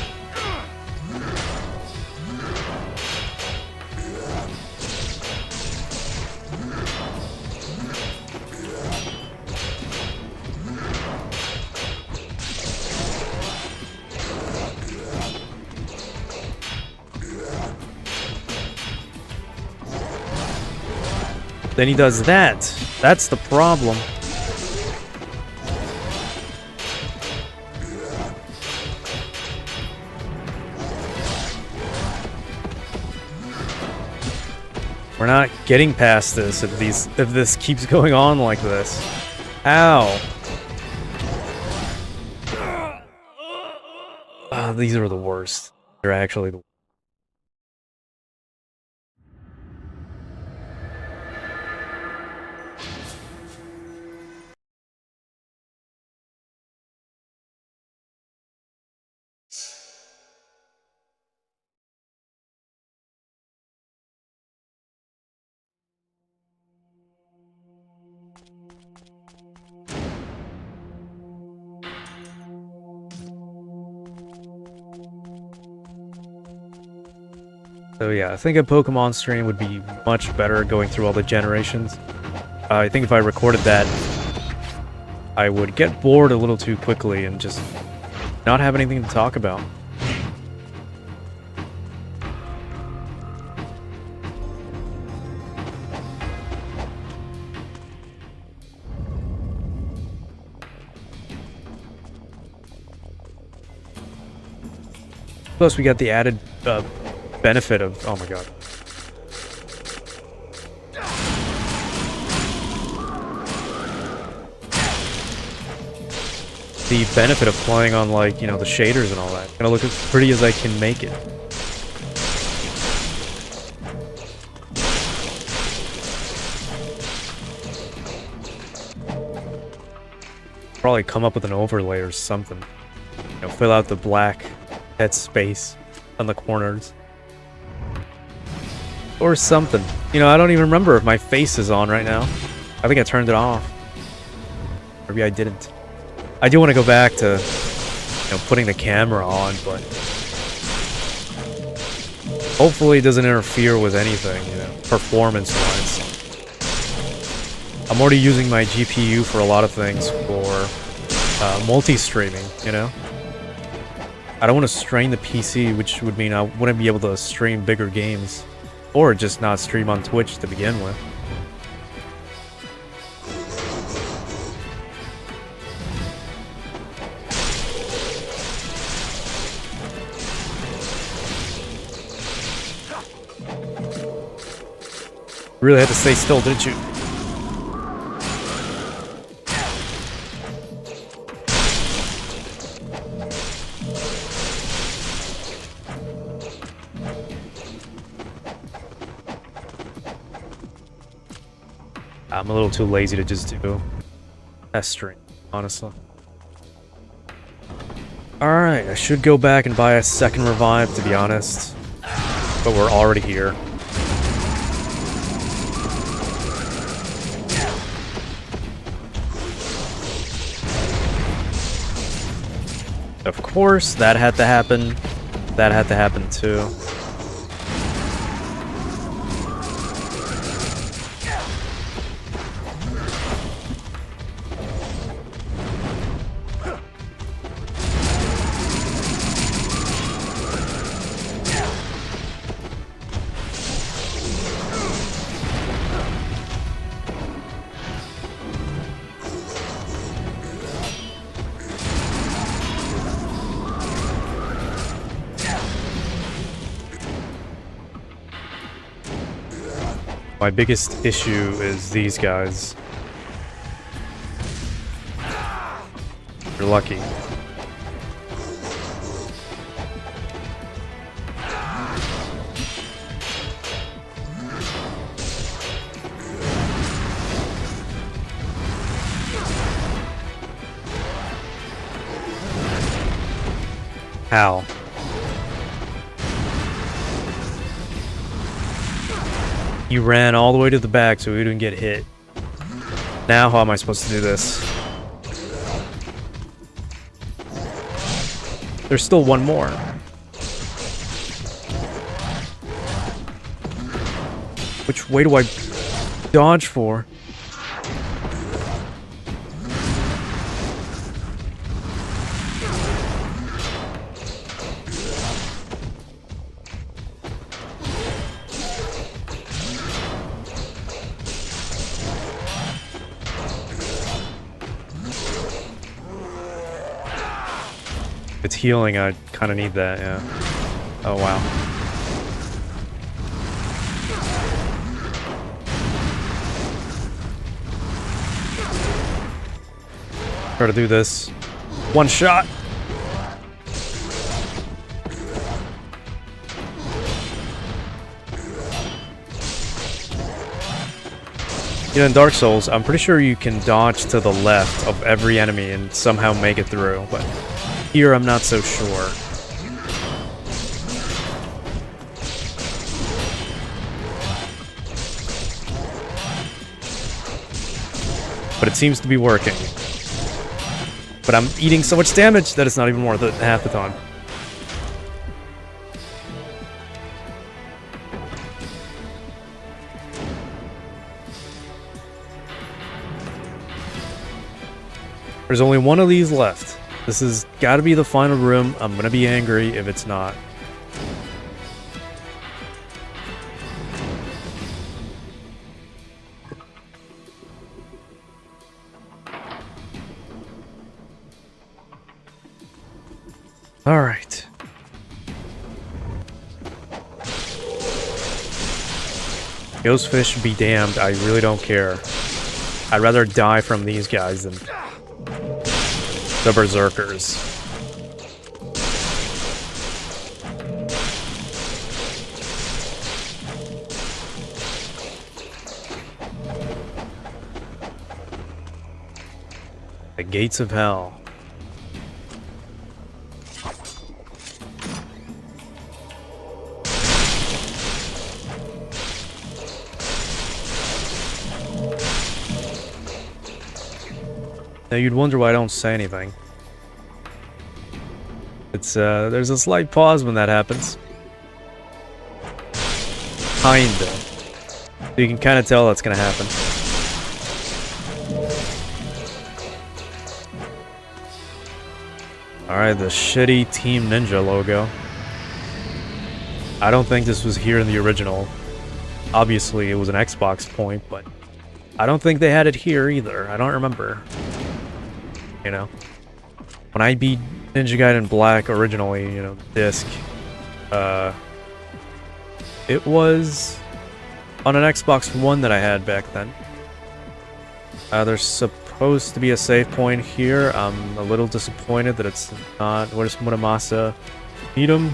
Then he does that. That's the problem. We're not getting past this if this keeps going on like this. Ow. These are the worst. They're actually the worst. So yeah, I think a Pokemon stream would be much better going through all the generations. I think if I recorded that, I would get bored a little too quickly and just not have anything to talk about. Plus, we got the added benefit of... Oh my god. The benefit of playing on, like, you know, the shaders and all that. Gonna look as pretty as I can make it. Probably come up with an overlay or something. You know, fill out the black head space on the corners. Or something. You know, I don't even remember if my face is on right now. I think I turned it off. Maybe I didn't. I do want to go back to, you know, putting the camera on, but hopefully it doesn't interfere with anything, you know, performance-wise. I'm already using my GPU for a lot of things for multi-streaming, you know? I don't want to strain the PC, which would mean I wouldn't be able to stream bigger games. Or just not stream on Twitch to begin with. Really had to stay still, didn't you? I'm a little too lazy to just do test stream, honestly. Alright, I should go back and buy a second revive, to be honest. But we're already here. Of course, that had to happen. That had to happen too. My biggest issue is these guys. You're lucky. How? He ran all the way to the back so he didn't get hit. Now how am I supposed to do this? There's still one more. Which way do I dodge for? If it's healing, I kind of need that, yeah. Oh, wow. Try to do this. One shot! You know, in Dark Souls, I'm pretty sure you can dodge to the left of every enemy and somehow make it through, but here I'm not so sure. But it seems to be working. But I'm eating so much damage that it's not even worth it half the time. There's only one of these left. This has got to be the final room. I'm gonna be angry if it's not. All right. Ghostfish be damned. I really don't care. I'd rather die from these guys than the berserkers. The gates of hell. Now you'd wonder why I don't say anything. It's there's a slight pause when that happens. Kinda. You can kinda tell that's gonna happen. Alright, the shitty Team Ninja logo. I don't think this was here in the original. Obviously it was an Xbox point, but I don't think they had it here either. I don't remember. You know, when I beat Ninja Gaiden Black originally, you know, disc, it was on an Xbox One that I had back then. There's supposed to be a save point here. I'm a little disappointed that it's not. Where's Muramasa? Need him?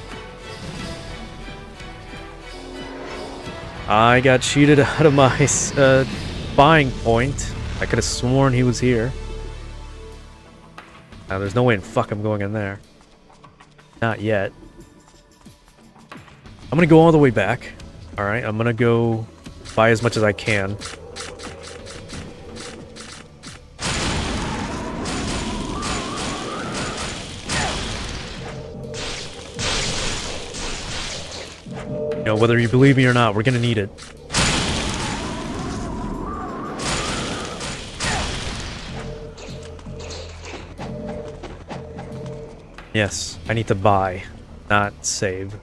I got cheated out of my buying point. I could have sworn he was here. Now, there's no way in fuck I'm going in there. Not yet. I'm gonna go all the way back. Alright, I'm gonna go buy as much as I can. You know, whether you believe me or not, we're gonna need it. Yes, I need to buy, not save.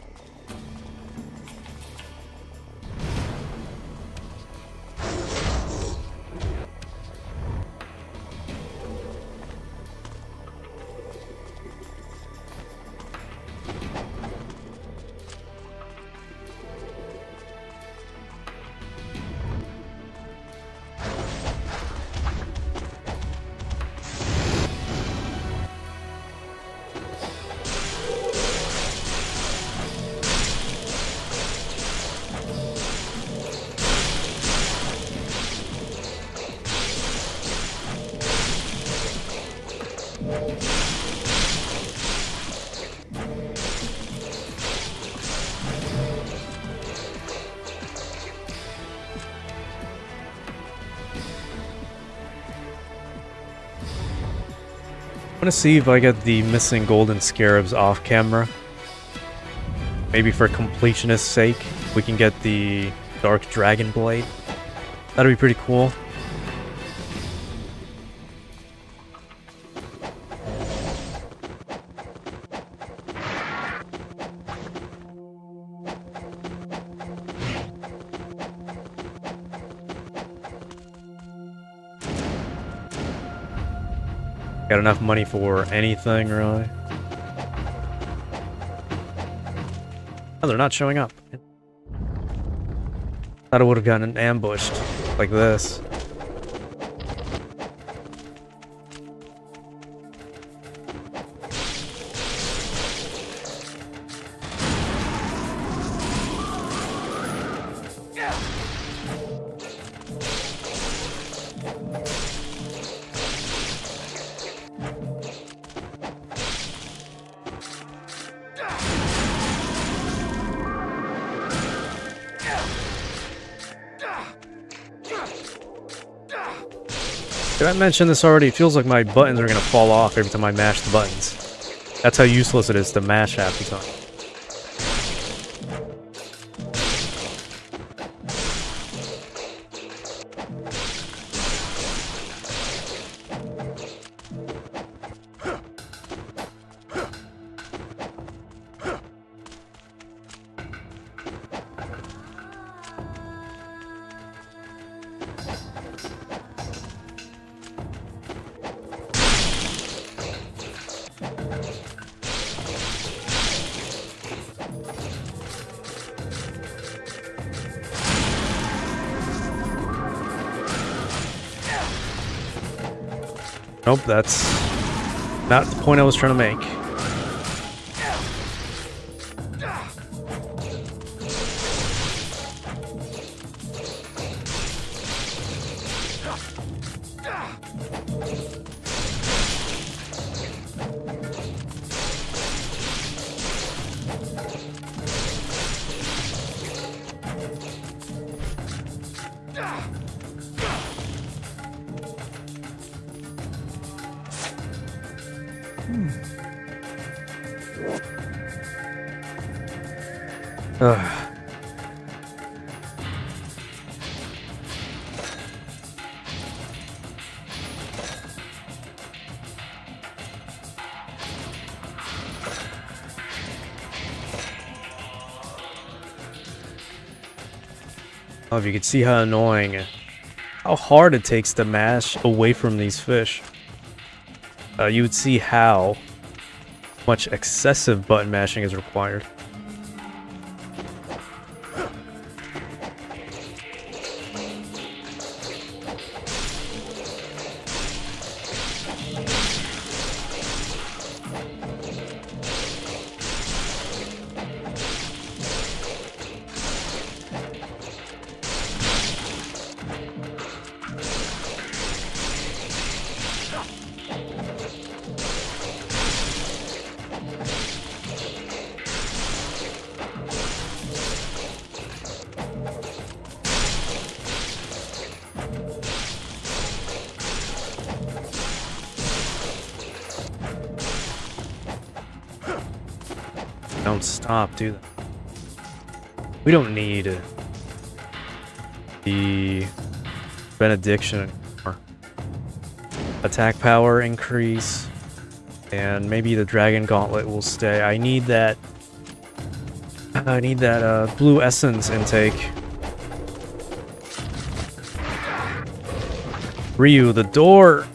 I'm gonna see if I get the missing golden scarabs off camera. Maybe for completionist's sake, we can get the dark dragon blade. That'd be pretty cool. Got enough money for anything, really? Oh, they're not showing up. Thought I would have gotten ambushed like this. Did I mention this already? It feels like my buttons are gonna fall off every time I mash the buttons. That's how useless it is to mash half the time. Nope, that's not the point I was trying to make. Ugh. Oh, if you could see how annoying, how hard it takes to mash away from these fish, you would see how much excessive button mashing is required. Don't stop, do that. We don't need the benediction anymore. Attack power increase, and maybe the dragon gauntlet will stay. I need that blue essence intake. Ryu, the door!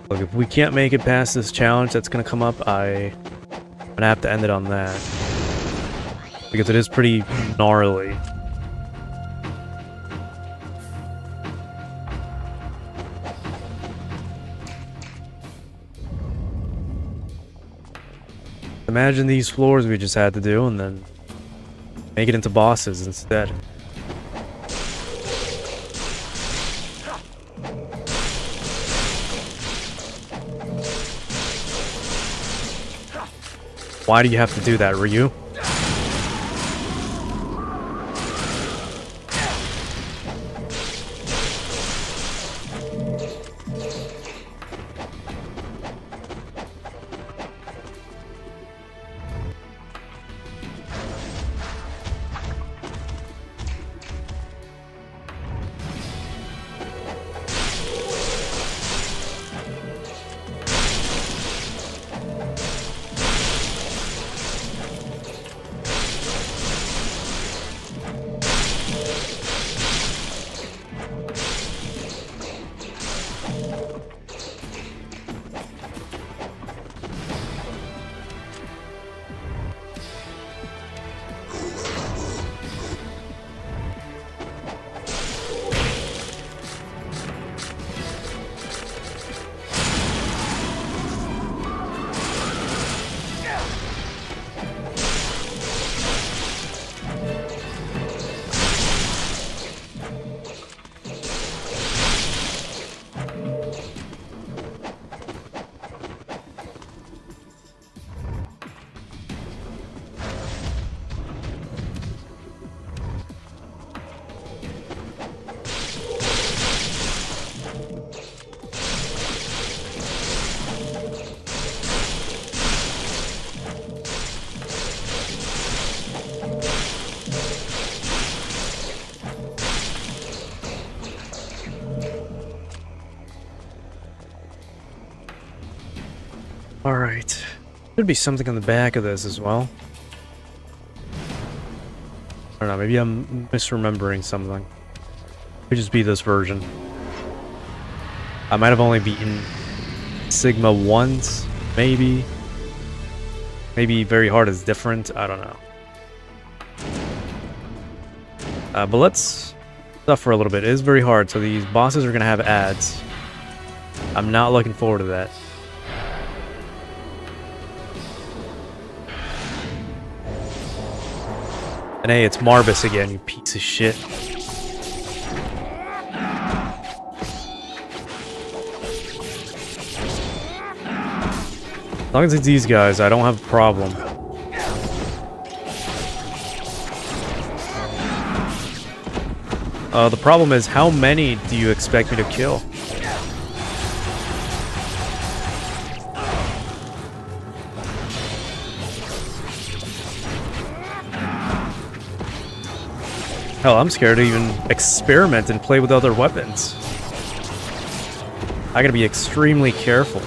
Look, if we can't make it past this challenge that's gonna come up, I'm gonna have to end it on that. Because it is pretty gnarly. Imagine these floors we just had to do and then make it into bosses instead. Why do you have to do that, Ryu? Alright. Should be something on the back of this as well. I don't know, maybe I'm misremembering something. Could just be this version. I might have only beaten Sigma once, maybe. Maybe very hard is different, I don't know. But let's suffer a little bit. It is very hard, so these bosses are gonna have ads. I'm not looking forward to that. And hey, it's Marbus again, you piece of shit. As long as it's these guys, I don't have a problem. The problem is, how many do you expect me to kill? Hell, I'm scared to even experiment and play with other weapons. I gotta be extremely careful.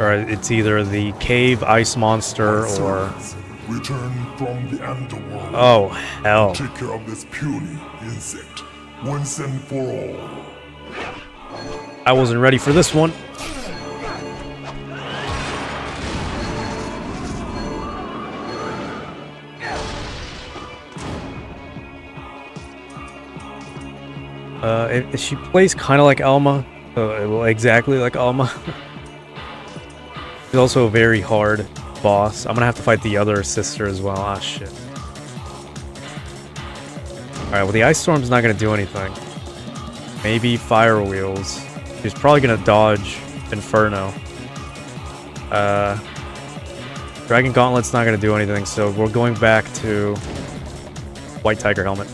Or it's either the cave ice monster or return from the underworld. Oh, hell. Take care of this puny insect once and for all. I wasn't ready for this one. She plays kind of like Alma. Well, exactly like Alma. She's also a very hard boss. I'm gonna have to fight the other sister as well. Ah, shit. Alright, well, the Ice Storm's not gonna do anything. Maybe Fire Wheels. She's probably gonna dodge Inferno. Dragon Gauntlet's not gonna do anything, so we're going back to White Tiger Helmet.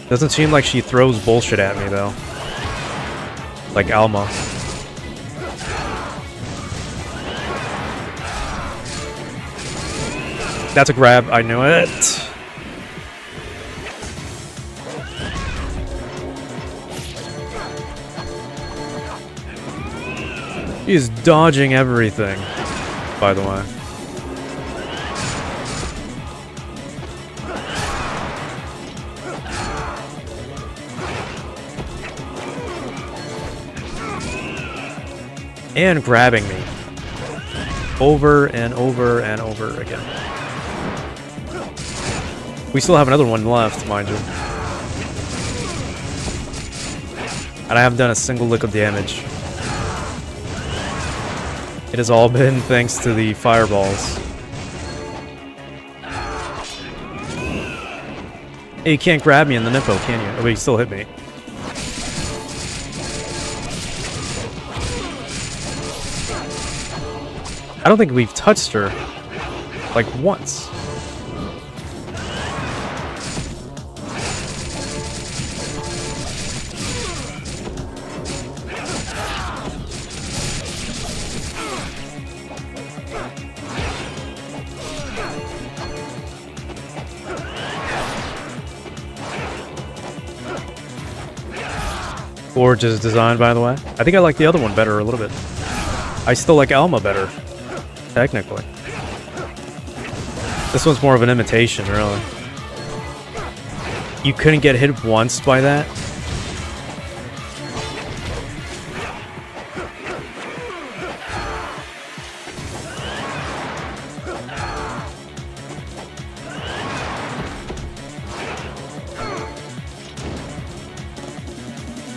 Doesn't seem like she throws bullshit at me, though. Like Alma. That's a grab. I knew it. He's dodging everything, by the way. And grabbing me. Over and over and over again. We still have another one left, mind you. And I haven't done a single lick of damage. It has all been thanks to the fireballs. Hey, you can't grab me in the nippo, can you? Oh, but you still hit me. I don't think we've touched her, like, once. Gorgeous design, by the way. I think I like the other one better a little bit. I still like Alma better. Technically. This one's more of an imitation, really. You couldn't get hit once by that?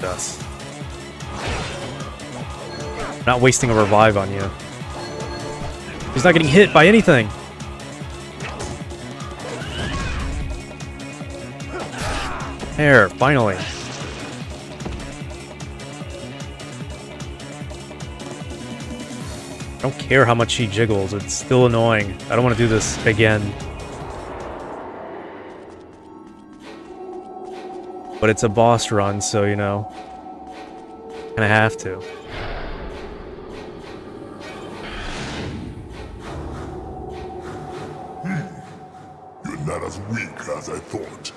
Dust. Not wasting a revive on you. He's not getting hit by anything. There, finally. I don't care how much she jiggles, it's still annoying. I don't want to do this again. But it's a boss run, so, you know, kinda have to. Not as weak as I thought.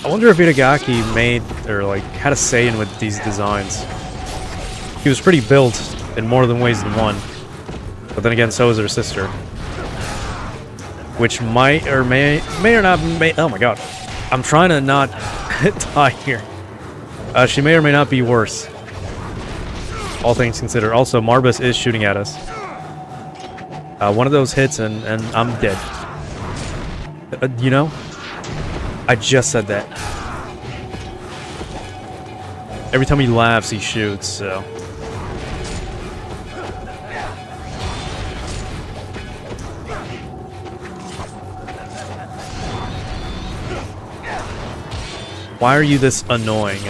I wonder if Itagaki made, or like, had a say in with these designs. He was pretty built in more than ways than one. But then again, so is her sister. Which might or may or not may, oh my god. I'm trying to not die here. She may or may not be worse. All things considered. Also, Marbus is shooting at us. One of those hits and I'm dead. You know? I just said that. Every time he laughs, he shoots, so... Why are you this annoying?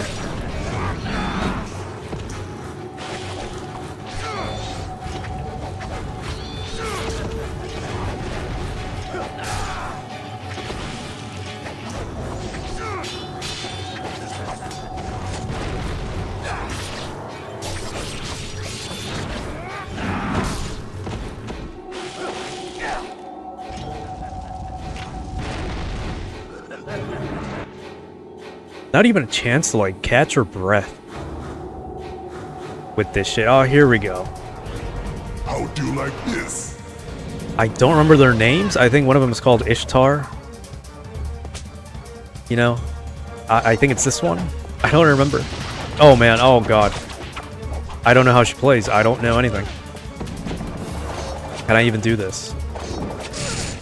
Not even a chance to, like, catch her breath. with this shit. Oh, here we go. How do you like this? I don't remember their names. I think one of them is called Ishtar. You know? I think it's this one. I don't remember. Oh man, oh god. I don't know how she plays. I don't know anything. Can I even do this?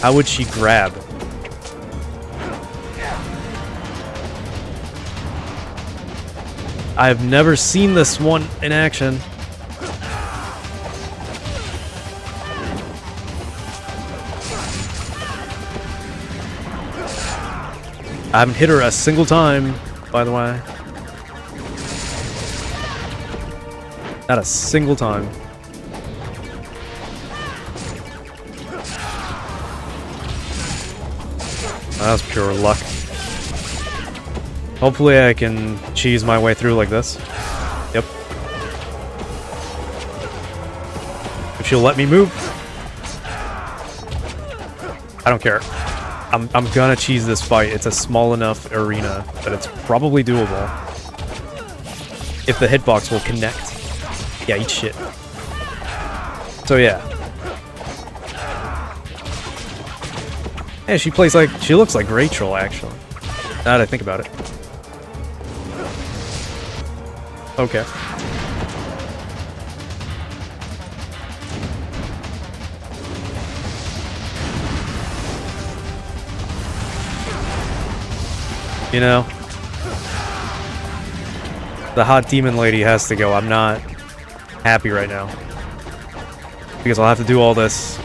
How would she grab? I've never seen this one in action. I haven't hit her a single time, by the way. Not a single time. That was pure luck. Hopefully I can cheese my way through like this. Yep. If she'll let me move. I don't care. I'm gonna cheese this fight. It's a small enough arena that it's probably doable. If the hitbox will connect. Yeah, eat shit. So yeah. Yeah, she plays like... She looks like Rachel, actually. Now that I think about it. Okay. You know, the hot demon lady has to go. I'm not happy right now. Because I'll have to do all this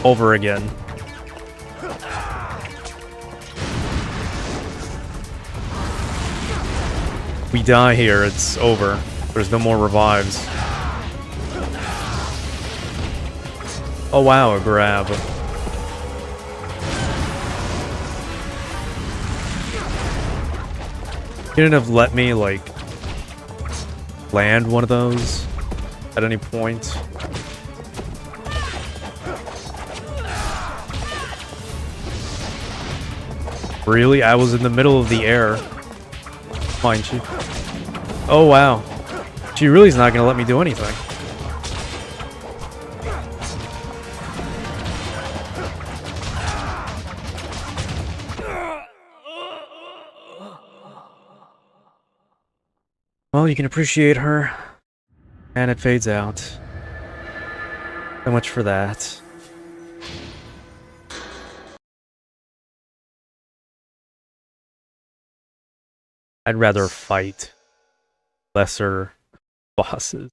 over again. We die here, it's over. There's no more revives. Oh wow, a grab. Couldn't have let me, like, land one of those at any point. Really? I was in the middle of the air. Mind you. Oh wow. She really is not gonna let me do anything. Well, you can appreciate her, and it fades out. So much for that. I'd rather fight lesser bosses.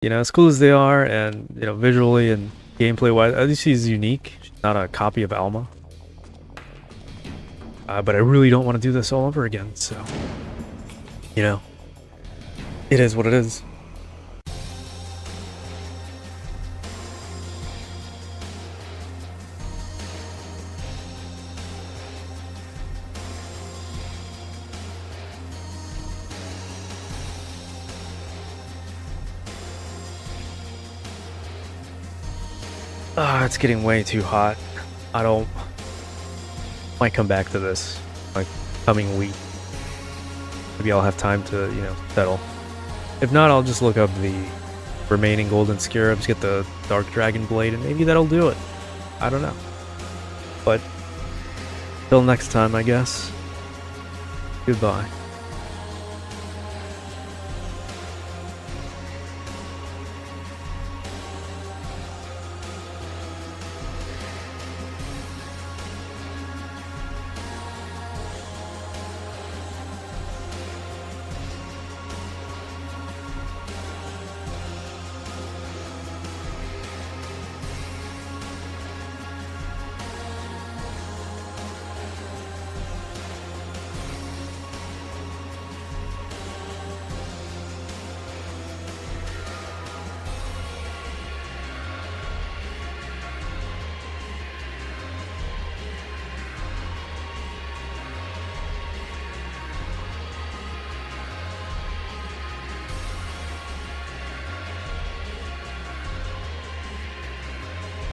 You know, as cool as they are, and, you know, visually and gameplay-wise, at least she's unique. She's not a copy of Alma. But I really don't want to do this all over again, so... You know, it is what it is. It's getting way too hot. Might come back to this, like, coming week. Maybe I'll have time to, you know, settle. If not, I'll just look up the remaining golden scarabs, get the dark dragon blade, and maybe that'll do it. I don't know. But, till next time, I guess. Goodbye.